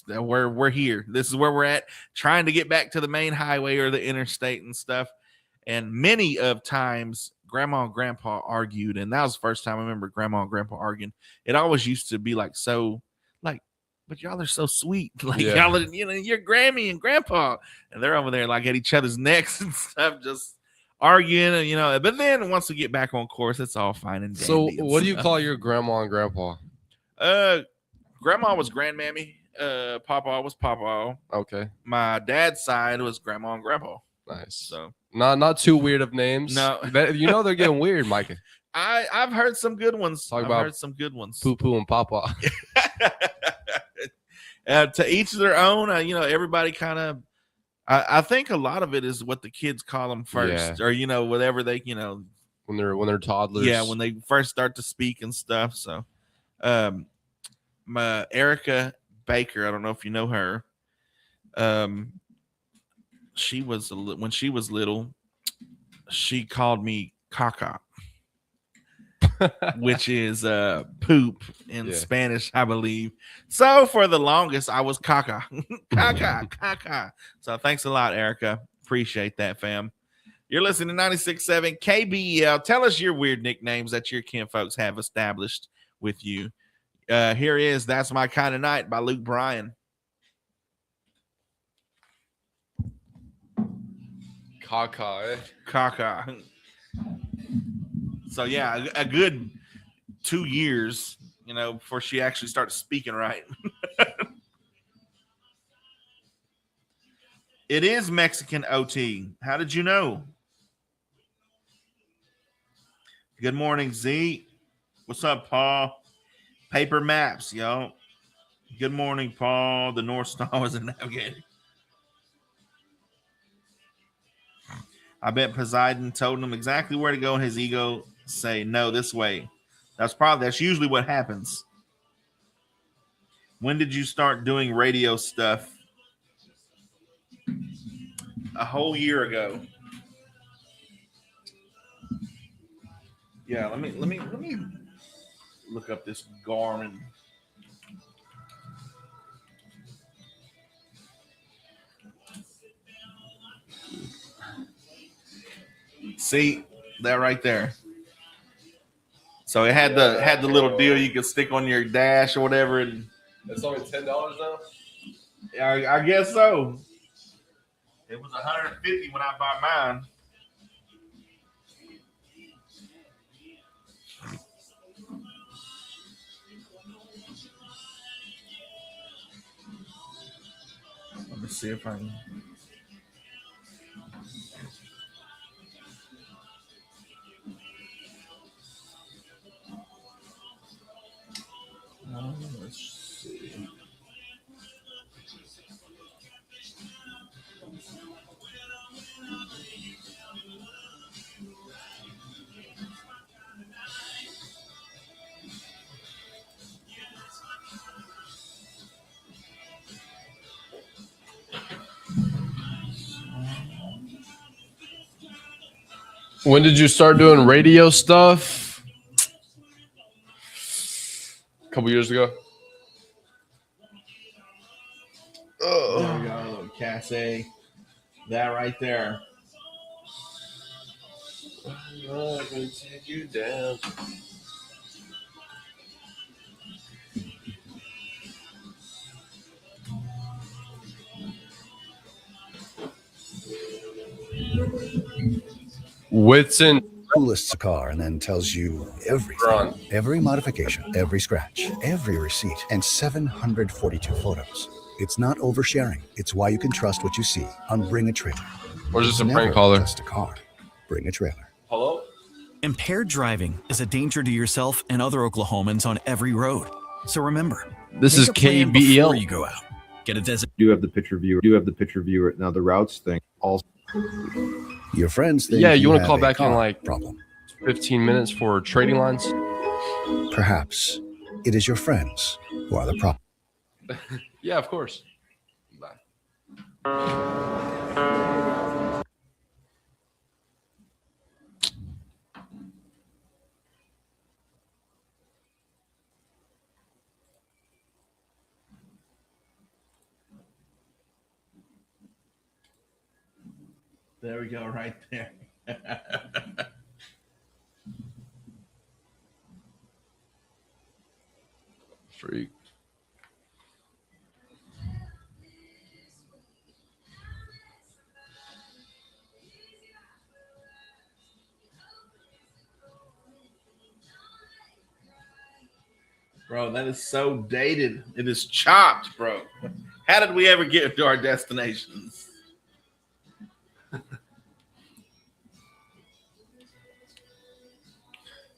where we're here. This is where we're at, trying to get back to the main highway or the interstate and stuff. And many of times, Grandma and Grandpa argued, and that was the first time I remember Grandma and Grandpa arguing. It always used to be like so, like, but y'all are so sweet, like y'all, you're Grammy and Grandpa, and they're over there like at each other's necks and stuff, just arguing, and But then once we get back on course, it's all fine and dandy. So, what do you call your grandma and grandpa? Grandma was Grandmammy. Papa was Papa. Okay. My dad's side was Grandma and Grandpa. Nice. So not too weird of names. No. They're getting weird, Micah. I've heard some good ones. Talk about heard some good ones. Poo Poo and Papa. To each their own. Everybody kind of. I think a lot of it is what the kids call them first, Yeah. or whatever they when they're toddlers. yeah, when they first start to speak and stuff. So, my Erica Baker, I don't know if you know her. She was when she was little, she called me caca, which is poop in Yeah. Spanish, I believe. So for the longest, I was caca, caca, caca. So thanks a lot, Erica. Appreciate that, fam. You're listening to 96.7 KBEL. Tell us your weird nicknames that your kin folks have established with you. Here is That's My Kind of Night by Luke Bryan. Caca, eh? Caca. So yeah, a good 2 years, before she actually started speaking right. It is Mexican OT. How did you know? Good morning, Z. What's up, Paul? Paper maps, yo. Good morning, Paul. The North Star was a navigator. I bet Poseidon told him exactly where to go, and his ego say, no, this way. That's usually what happens. When did you start doing radio stuff? A whole year ago. Yeah, let me look up this Garmin. See that right there. So it had the little deal you could stick on your dash or whatever, and It's only $10 now. I guess so. It was $150 when I bought mine. Let me see if I can. Let's see. When did you start doing radio stuff? A couple years ago. There we go, little Casse. That right there. I'm gonna take you down. Whitson. Who lists a car and then tells you everything, Oran. every modification, every scratch, every receipt, and 742 photos. It's not oversharing. It's why you can trust what you see on Bring a Trailer. Or just a Never prank caller. just a car. Bring a Trailer. Hello? Impaired driving is a danger to yourself and other Oklahomans on every road. So remember, This make is a plan before KBEL. you go out. Get a designated. Do have the picture viewer. Now the routes thing also. Your friends think Yeah, you wanna have call a back in, car like- problem. 15 minutes for trading lines. Perhaps it is your friends who are the problem. Yeah, of course. Bye. There we go, right there. Freak. Bro, that is so dated. It is chopped, bro. How did we ever get to our destinations?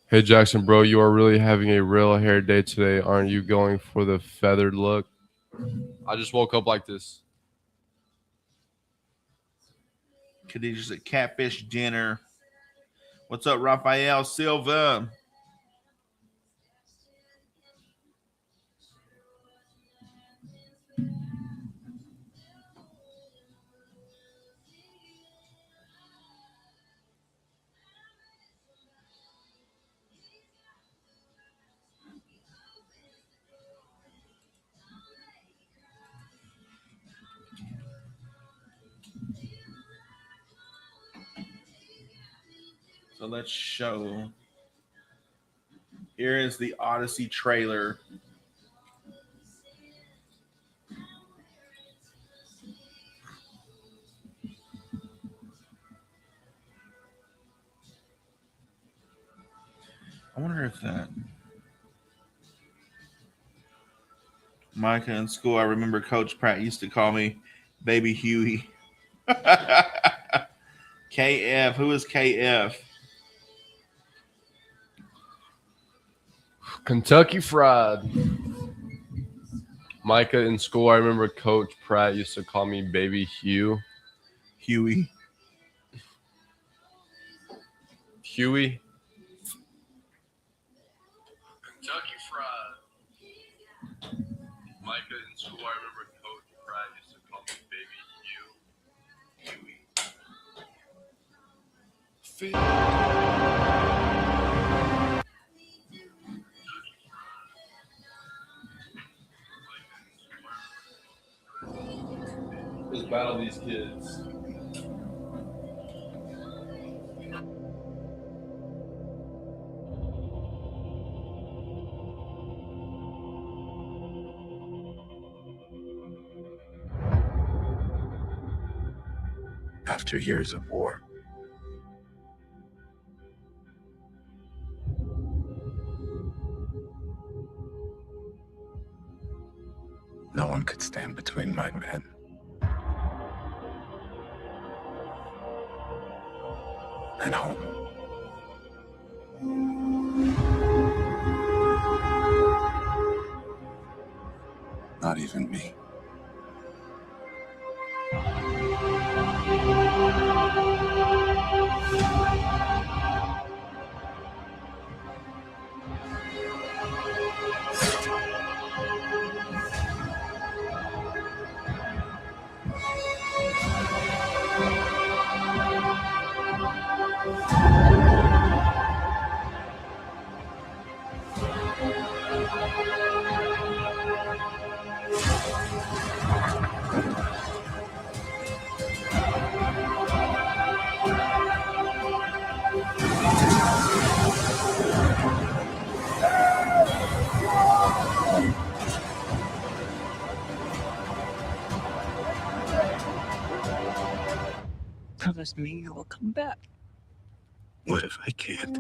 Hey Jackson, bro, you are really having a real hair day today. Aren't you going for the feathered look? I just woke up like this. Khadijah's at Catfish Dinner. What's up, Rafael Silva? So let's show. Here is the Odyssey trailer. I wonder if that Micah in school, I remember Coach Pratt used to call me Baby Huey. KF, who is KF? Kentucky Fried. Micah in school, I remember Coach Pratt used to call me Baby Huey. Huey. Kentucky Fried. Micah in school, I remember Coach Pratt used to call me Baby Huey. Just battle these kids. After years of war, no one could stand between my men and home. Not even me. Promise me you will come back. What if I can't?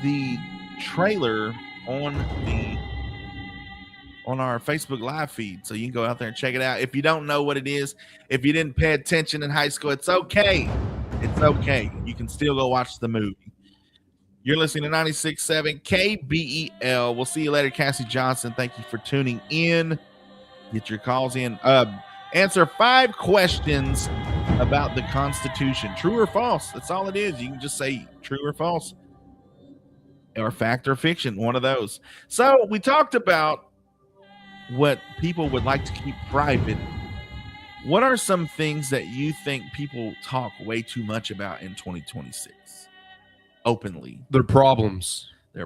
The trailer on our Facebook live feed, so you can go out there and check it out. If you don't know what it is, if you didn't pay attention in high school, it's okay. It's okay. You can still go watch the movie. You're listening to 96.7 KBEL. We'll see you later, Cassie Johnson. Thank you for tuning in. Get your calls in. Answer 5 questions about the Constitution. True or false? That's all it is. You can just say true or false, or fact or fiction, one of those. So we talked about what people would like to keep private. What are some things that you think people talk way too much about in 2026 openly? Their problems. Okay,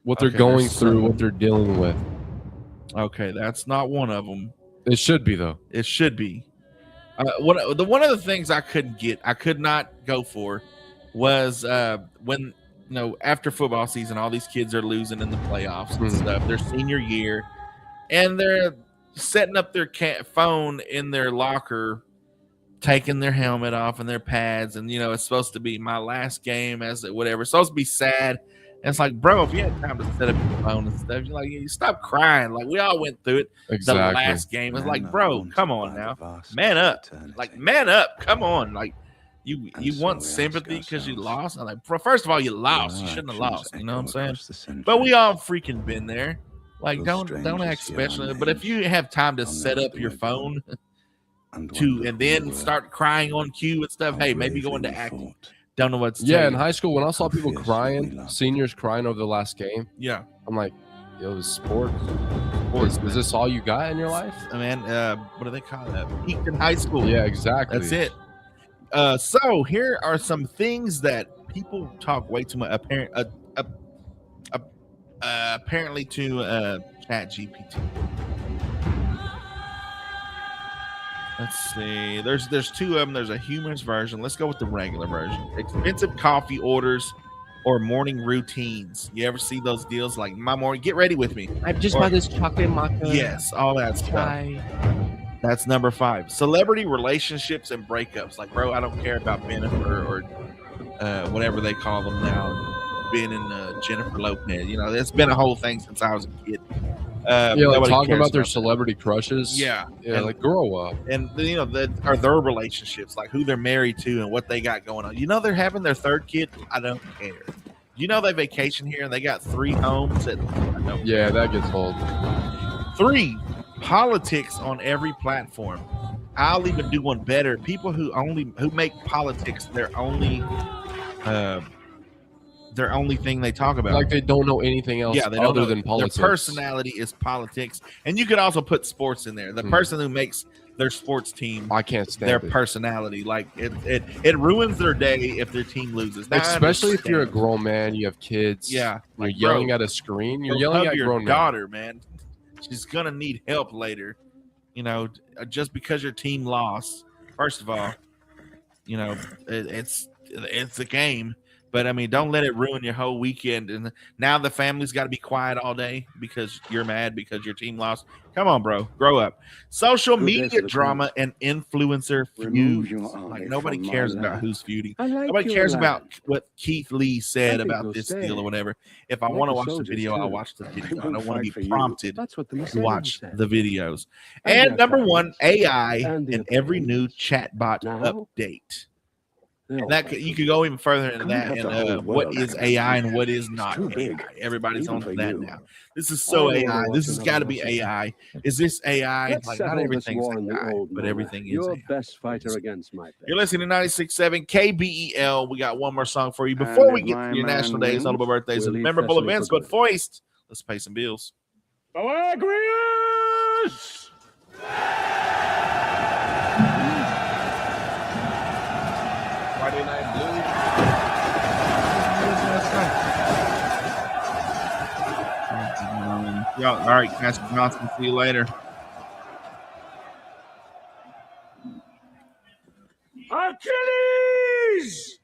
What they're going there's through, some. what they're dealing with. Okay, that's not one of them. It should be, though. It should be. One of the things I could not go for was when, after football season, all these kids are losing in the playoffs and stuff. Their senior year, and they're setting up their phone in their locker taking their helmet off and their pads, and it's supposed to be my last game as whatever. It's supposed to be sad. And it's like, bro, if you had time to set up your phone and stuff, you're like, you stop crying. Like we all went through it. Exactly. The last game. It's like, bro, come on now, man up. Like man up, come on. Like you want sympathy because you lost. I'm like, bro, first of all, you lost. You shouldn't have lost. You know what I'm saying? But we all freaking been there. Like don't act special. But if you have time to set up your phone and then start crying on cue and stuff, hey, maybe go into acting. Don't know what to tell in you. high school, when I saw people crying, seniors crying over the last game, Yeah. I'm like, yo, this sports. Is this all you got in your life? Man, what do they call that? Peaked in high school. Yeah, exactly. That's it. So here are some things that people talk way too much. Apparently to Chat GPT. Let's see. There's two of them. There's a humorous version. Let's go with the regular version. Expensive coffee orders or morning routines. You ever see those deals like my morning? Get ready with me. I just bought this chocolate Micah. Yes, all that stuff. That's number 5. Celebrity relationships and breakups. Like, bro, I don't care about Jennifer or whatever they call them now. Ben and Jennifer Lopez. It's been a whole thing since I was a kid. Like talking about their celebrity crushes. Yeah, and like grow up. And are their relationships, like who they're married to and what they got going on. They're having their 3rd kid. I don't care. They vacation here and they got 3 homes. That gets old. 3, politics on every platform. I'll even do one better. People who make politics their only thing they talk about. Like they don't know anything else other than politics. Their personality is politics. And you could also put sports in there. The person who makes their sports team, I can't stand their it. Personality. Like it ruins their day if their team loses. Now, especially if you're a grown man, you have kids. Yeah. You're yelling at a screen. You're yelling at your grown daughter, man. She's gonna need help later. Just because your team lost. First of all, it's a game. But I mean, don't let it ruin your whole weekend. And now the family's got to be quiet all day because you're mad because your team lost. Come on, bro, grow up. Social media drama and influencer feuds. Like nobody cares about who's feuding. Nobody cares about what Keith Lee said about this deal or whatever. If I want to watch the video, I'll watch the video. I don't want to be prompted to watch the videos. And number 1, AI and every new chatbot update. That you could go even further into that and what is AI and what is not AI. Everybody's on that now. This is so AI. This has got to be AI. Is this AI? Like not everything's AI, but everything is AI. Best fighter against my You're listening to 96.7 KBEL. We got one more song for you before we get to your national days, notable birthdays, and memorable events. But first, let's pay some bills. Agrius! Friday Night Blue. All right, Casper Johnson. See you later. Achilles!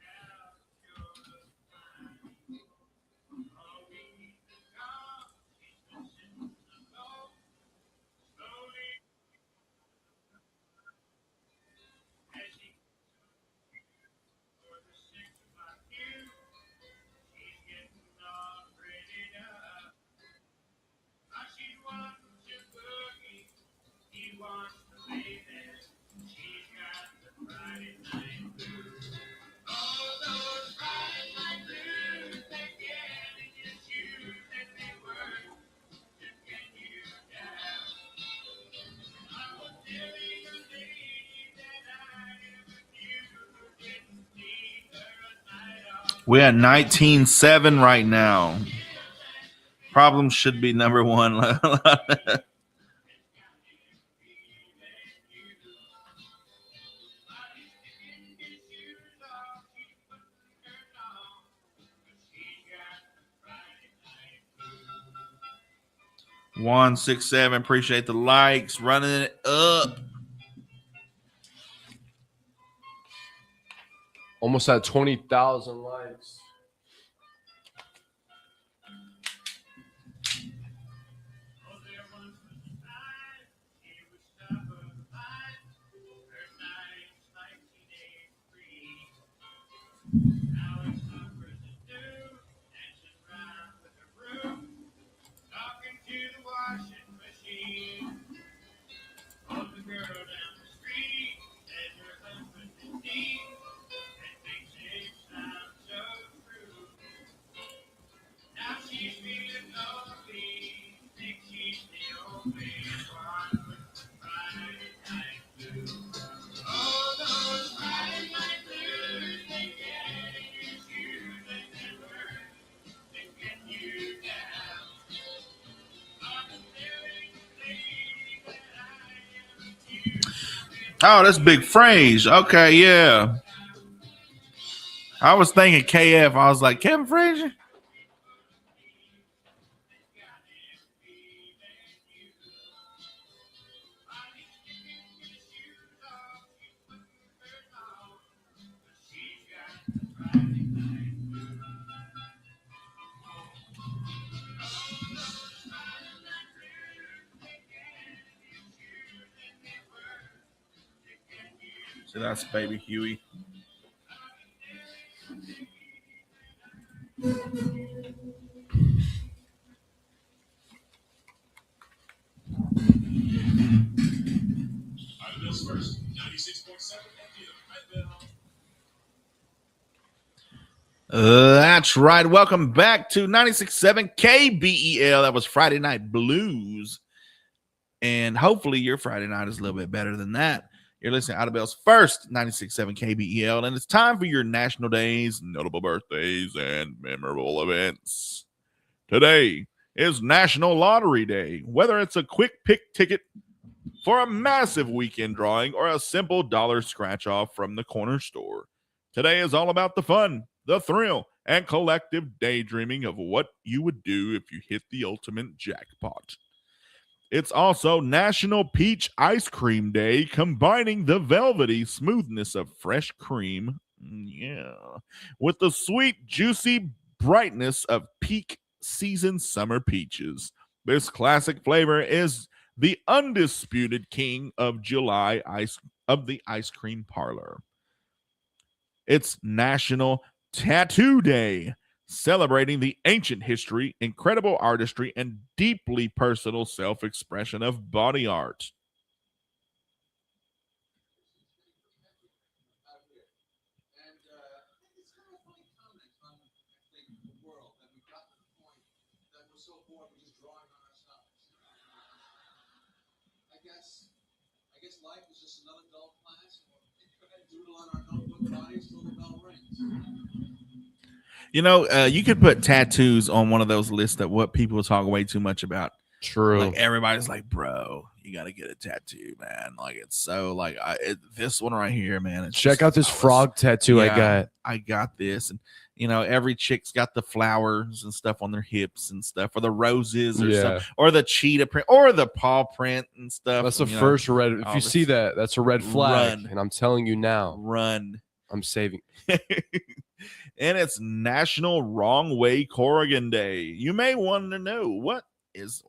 We're at 19-7 right now. Problem should be number 1. One 6-7. Appreciate the likes. Running it up. Almost at 20,000 likes. Oh, that's Big Frazier. Okay, yeah. I was thinking KF. I was like, Kevin Frazier? So that's Baby Huey. First, 96.7 FM. That's right. Welcome back to 96.7 KBEL. That was Friday Night Blues. And hopefully your Friday night is a little bit better than that. You're listening to Idabelle's first 96.7 KBEL, and it's time for your national days, notable birthdays, and memorable events. Today is National Lottery Day. Whether it's a quick pick ticket for a massive weekend drawing or a simple dollar scratch-off from the corner store, today is all about the fun, the thrill, and collective daydreaming of what you would do if you hit the ultimate jackpot. It's also National Peach Ice Cream Day, combining the velvety smoothness of fresh cream, with the sweet, juicy brightness of peak season summer peaches. This classic flavor is the undisputed king of July the ice cream parlor. It's National Tattoo Day, celebrating the ancient history, incredible artistry, and deeply personal self-expression of body art. I guess life is just another dull class. Doodle on our notebook bodies till the bell rings. You know, you could put tattoos on one of those lists that what people talk way too much about. True. Like everybody's like, bro, you got to get a tattoo, man. Like it's so like this one right here, man. It's Check out this frog tattoo I got. I got this, and you know, every chick's got the flowers and stuff on their hips and stuff, or the roses, or something, or the cheetah print, or the paw print and stuff. That's the first red. If you see that, that's a red flag. Run. And I'm telling you now, run. I'm saving. And it's National Wrong Way Corrigan Day. You may want to know, what is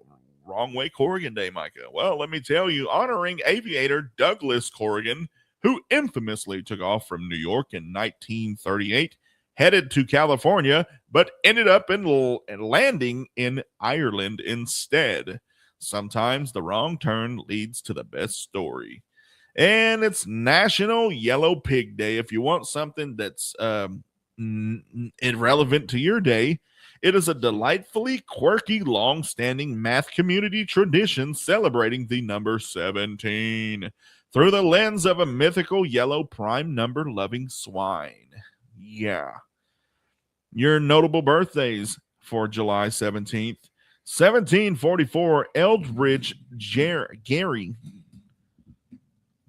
Wrong Way Corrigan Day, Micah? Well, let me tell you, honoring aviator Douglas Corrigan, who infamously took off from New York in 1938, headed to California, but ended up landing in Ireland instead. Sometimes the wrong turn leads to the best story. And it's National Yellow Pig Day. If you want something that's irrelevant to your day, it is a delightfully quirky, long-standing math community tradition celebrating the number 17 through the lens of a mythical yellow prime number-loving swine. Yeah. Your notable birthdays for July 17th. 1744, Eldridge Gary.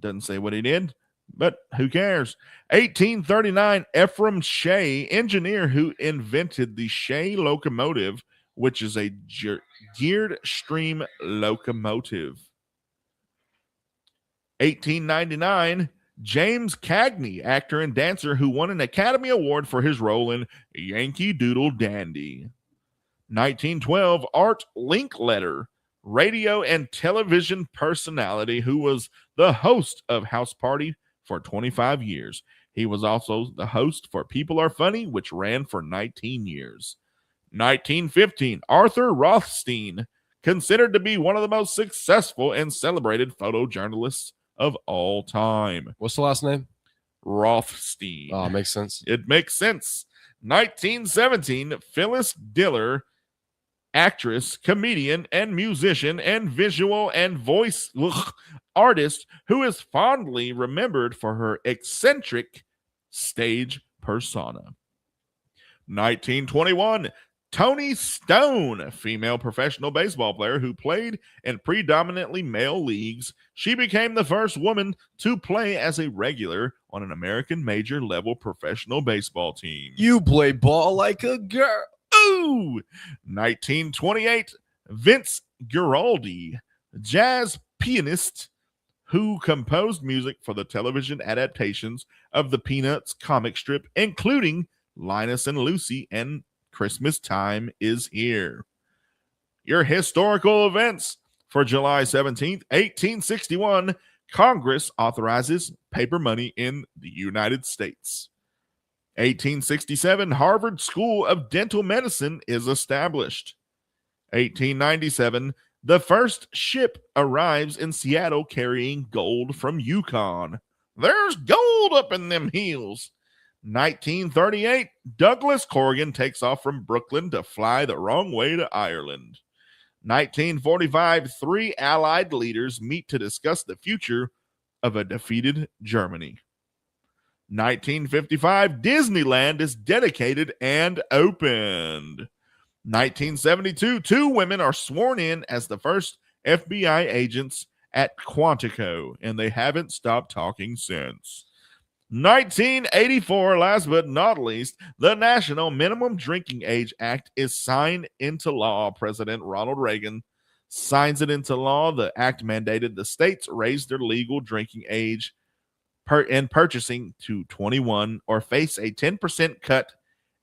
Doesn't say what he did, but who cares? 1839, Ephraim Shea, engineer who invented the Shea locomotive, which is a geared stream locomotive. 1899, James Cagney, actor and dancer who won an Academy Award for his role in Yankee Doodle Dandy. 1912, Art Linkletter, radio and television personality who was the host of House Party for 25 years. He was also the host for People Are Funny, which ran for 19 years. 1915, Arthur Rothstein, considered to be one of the most successful and celebrated photojournalists of all time. What's the last name? Rothstein. Oh, makes sense. It makes sense. 1917, Phyllis Diller, actress, comedian, and musician, and visual and voice artist who is fondly remembered for her eccentric stage persona. 1921, Toni Stone, a female professional baseball player who played in predominantly male leagues. She became the first woman to play as a regular on an American major level professional baseball team. You play ball like a girl. Ooh! 1928, Vince Guaraldi, jazz pianist who composed music for the television adaptations of the Peanuts comic strip, including Linus and Lucy and Christmas Time Is Here. Your historical events for July 17th, 1861, Congress authorizes paper money in the United States. 1867, Harvard School of Dental Medicine is established. 1897, the first ship arrives in Seattle carrying gold from Yukon. There's gold up in them hills. 1938, Douglas Corrigan takes off from Brooklyn to fly the wrong way to Ireland. 1945, 3 Allied leaders meet to discuss the future of a defeated Germany. 1955, Disneyland is dedicated and opened. 1972, 2 women are sworn in as the first FBI agents at Quantico, and they haven't stopped talking since. 1984, last but not least, the National Minimum Drinking Age Act is signed into law. President Ronald Reagan signs it into law. The act mandated the states raise their legal drinking age in purchasing to 21 or face a 10% cut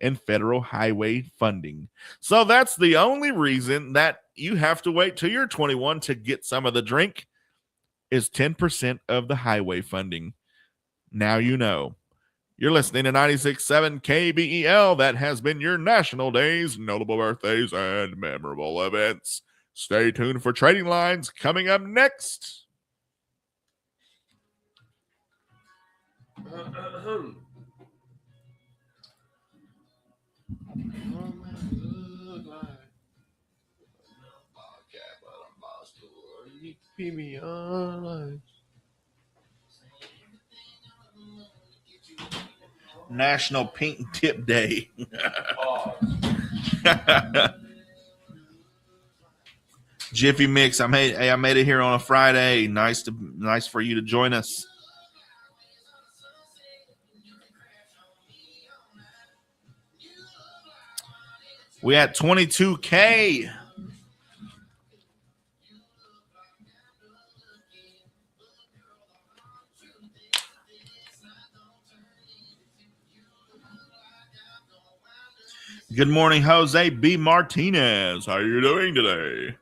in federal highway funding. So that's the only reason that you have to wait till you're 21 to get some of the drink is 10% of the highway funding. Now you know. You're listening to 96.7 KBEL. That has been your National Days, Notable Birthdays, and Memorable Events. Stay tuned for Trading Lines coming up next. National Pink Tip Day. Jiffy Mix. I made it here on a Friday. Nice for you to join us. We at 22K. Good morning, Jose B. Martinez. How are you doing today?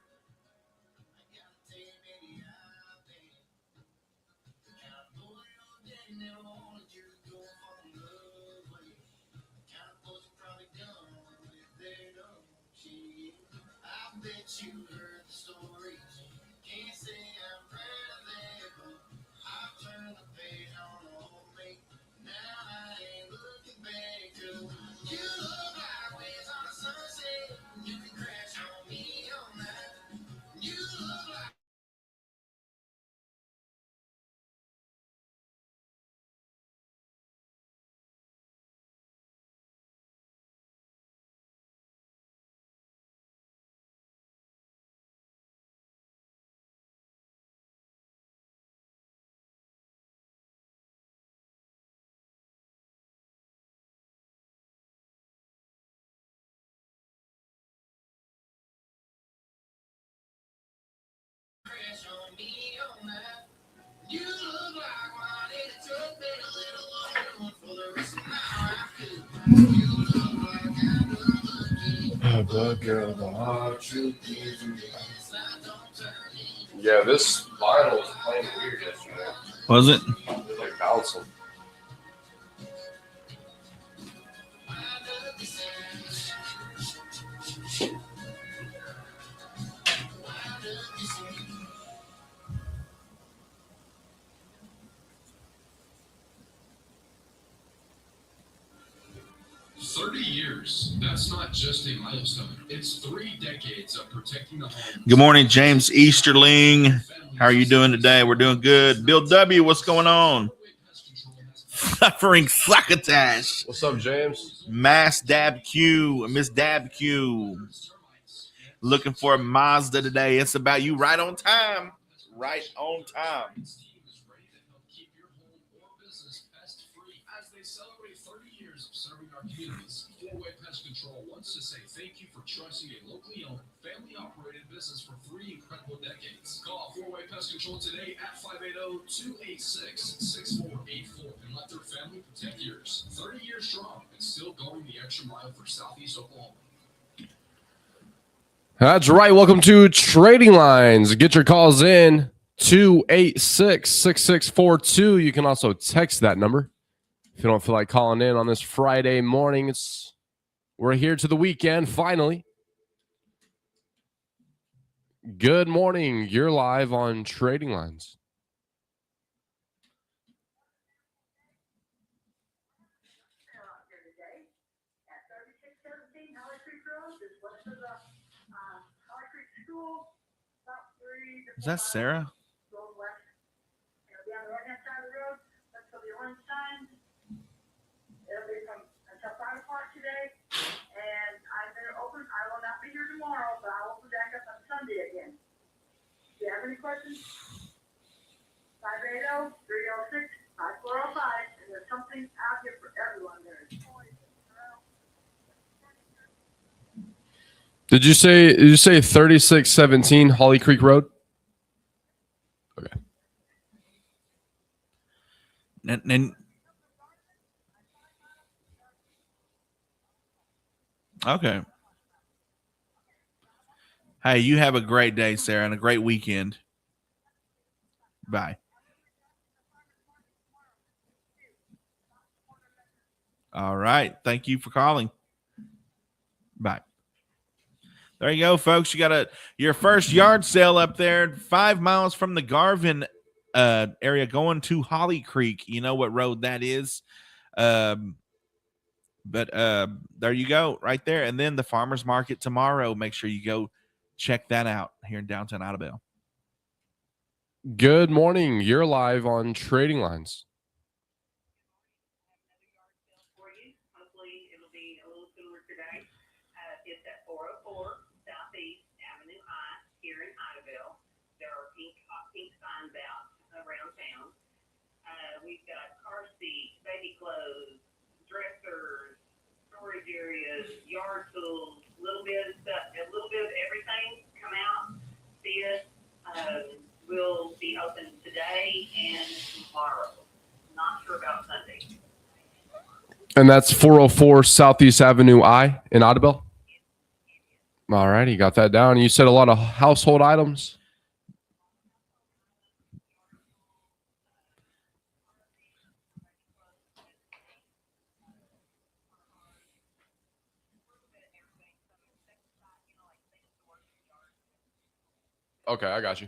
Yeah, this vinyl was playing weird yesterday. Was it? It was like bouncing. Years. That's not just a milestone. It's 3 decades of protecting the home. Good morning, James Easterling. How are you doing today? We're doing good. Bill W., what's going on? Suffering Succotash. What's up, James? Miss Dab Q. Looking for a Mazda today. It's about you right on time. Right on time. As they celebrate 30 years of serving our communities, Four-Way Pest Control wants to say thank you for trusting a locally owned, family-operated business for 3 incredible decades. Call Four-Way Pest Control today at 580-286-6484 and let their family protect yours. 30 years strong and still going the extra mile for Southeast Oklahoma. That's right. Welcome to Trading Lines. Get your calls in 286-6642. You can also text that number if you don't feel like calling in on this Friday morning. We're here to the weekend, finally. Good morning. You're live on Trading Lines. Is that Sarah? Tomorrow, but I will be back up on Sunday again. Do you have any questions? 580-306-5405, and there's something out here for everyone there. Did you say 3617 Holly Creek Road? Okay. And okay. Hey, you have a great day, Sarah, and a great weekend. Bye. All right. Thank you for calling. Bye. There you go, folks. You got your first yard sale up there, 5 miles from the Garvin area going to Holly Creek. You know what road that is. But there you go, right there. And then the farmers market tomorrow. Make sure you go check that out here in downtown Idabel. Good morning. You're live on Trading Lines. Hopefully, it'll be a little sooner today. It's at 404 Southeast Avenue I here in Idabel. There are pink signs out around town. We've got car seats, baby clothes, dressers, storage areas, yard tools, a little bit of everything. Come out, see us. We'll be open today and tomorrow. Not sure about Sunday. And that's 404 Southeast Avenue I in Audubon. All right, you got that down. You said a lot of household items. Okay, I got you.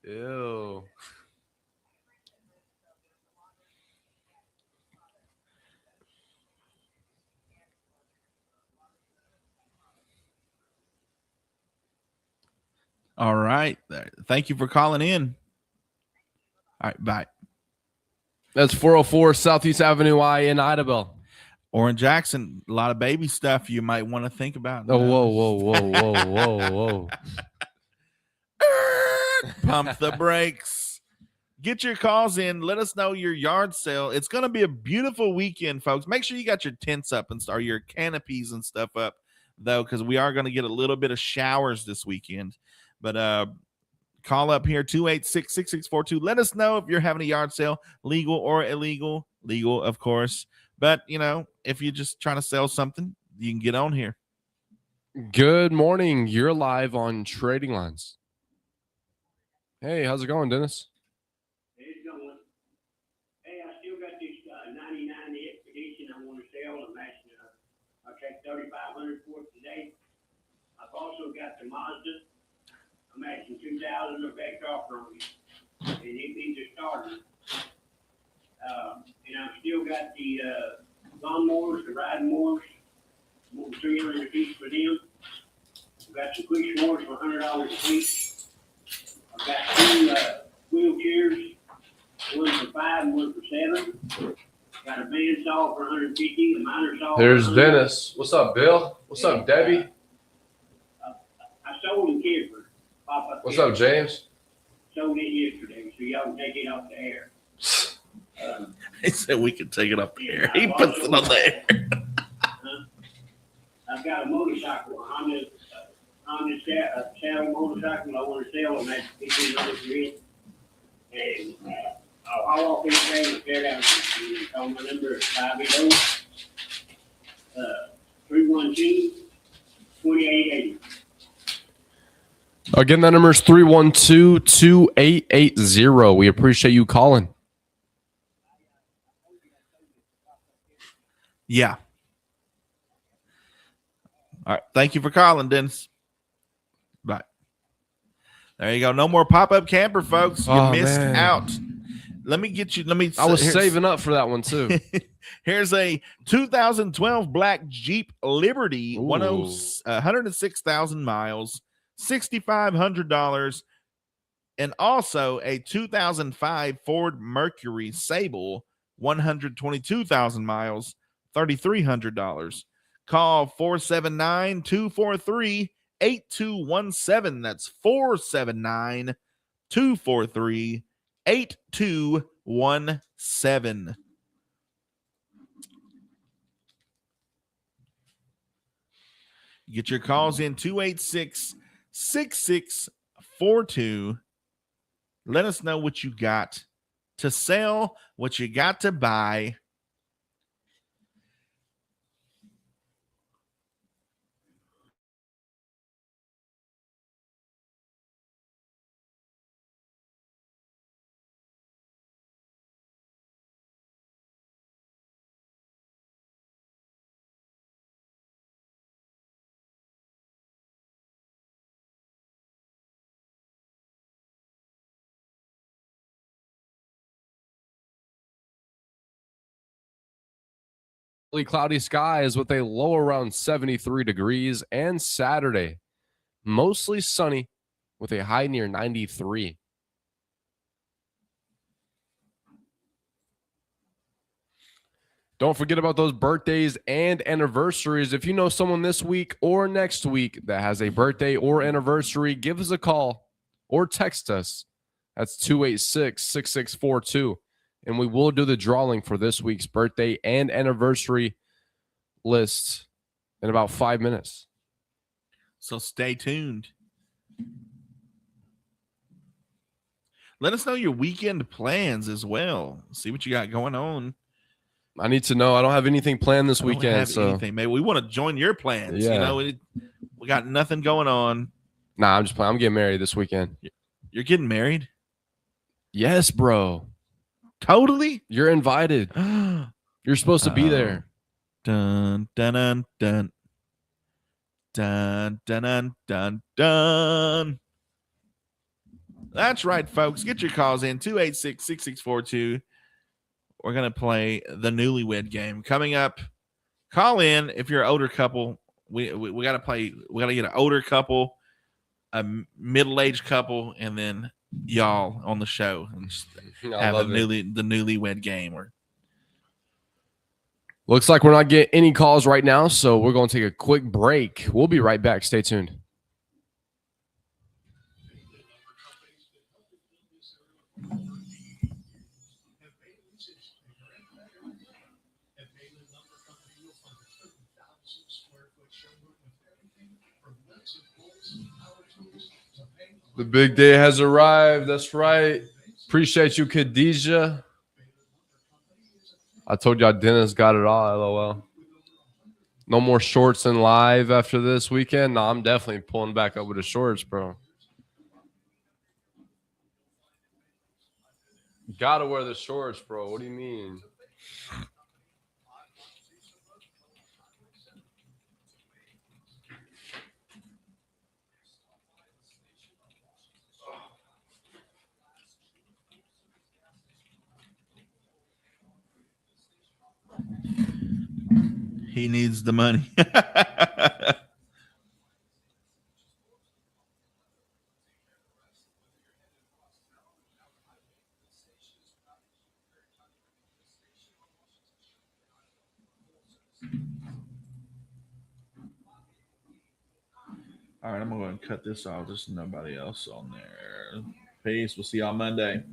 Ew. All right. Thank you for calling in. All right. Bye. That's 404 Southeast Avenue I in Idabel. Oran Jackson, a lot of baby stuff you might want to think about. Oh, whoa. Pump the brakes. Get your calls in. Let us know your yard sale. It's going to be a beautiful weekend, folks. Make sure you got your tents up and start your canopies and stuff up, though, because we are going to get a little bit of showers this weekend. But call up here, 286-6642. Let us know if you're having a yard sale, legal or illegal. Legal, of course. But, if you're just trying to sell something, you can get on here. Good morning. You're live on Trading Lines. Hey, how's it going, Dennis? It's going. Hey, I still got this 99 Expedition I want to sell. I'm asking, I'll take $3,500 for the Mazda. I'm asking 2,000 of extra offer on it. And it needs a starter. And I've still got the lawnmowers, the riding mowers, 300 apiece for them. I've got some quick mowers for $100 a piece. I've got two wheelchairs, one for $5 and one for $7. Got a bandsaw for $150, a miner saw. There's for $100. Dennis. What's up, Bill? What's up, Debbie? I sold in Kidford. Pop-up What's up, James? Sold it yesterday, so y'all can take it off the air. He said we could take it up the air. He puts it on the air. I've got a motorcycle, a Honda saddle motorcycle. I want to sell them at $1,500 for it. And I'll walk in there and tear down. Call my number is 580-312-2880. Again, that number is 312-2880. We appreciate you calling. Yeah. All right. Thank you for calling, Dennis. Bye. There you go. No more pop-up camper, folks. You missed out. Let me get you. I was saving up for that one too. Here's a 2012 black Jeep Liberty, 106,000 miles, $6,500, and also a 2005 Ford Mercury Sable, 122,000 miles, $3,300. Call 479-243-8217. That's 479-243-8217. Get your calls in 286-6642. Let us know what you got to sell, what you got to buy. Cloudy skies with a low around 73 degrees, and Saturday mostly sunny with a high near 93. Don't forget about those birthdays and anniversaries. If you know someone this week or next week that has a birthday or anniversary, give us a call or text us. That's 286-6642. And we will do the drawing for this week's birthday and anniversary list in about 5 minutes. So stay tuned. Let us know your weekend plans as well. See what you got going on. I need to know. I don't have anything planned this weekend. Anything. Maybe we want to join your plans. Yeah. You know, we got nothing going on. Nah, I'm just playing. I'm getting married this weekend. You're getting married? Yes, bro. Totally? You're invited. You're supposed to be there. Dun, dun, dun, dun. Dun, dun, dun, dun, dun. That's right, folks. Get your calls in 286-6642. We're going to play the newlywed game coming up. Call in if you're an older couple. We got to play. We got to get an older couple, a middle-aged couple, and then y'all on the show and just have the newlywed game. Looks like we're not getting any calls right now, so we're going to take a quick break. We'll be right back. Stay tuned. The big day has arrived. That's right. Appreciate you, Khadijah. I told y'all Dennis got it all, LOL. No more shorts in live after this weekend. No, I'm definitely pulling back up with the shorts, bro. Gotta wear the shorts, bro. What do you mean? He needs the money. All right, I'm going to go ahead and cut this off. There's nobody else on there. Peace. We'll see y'all Monday.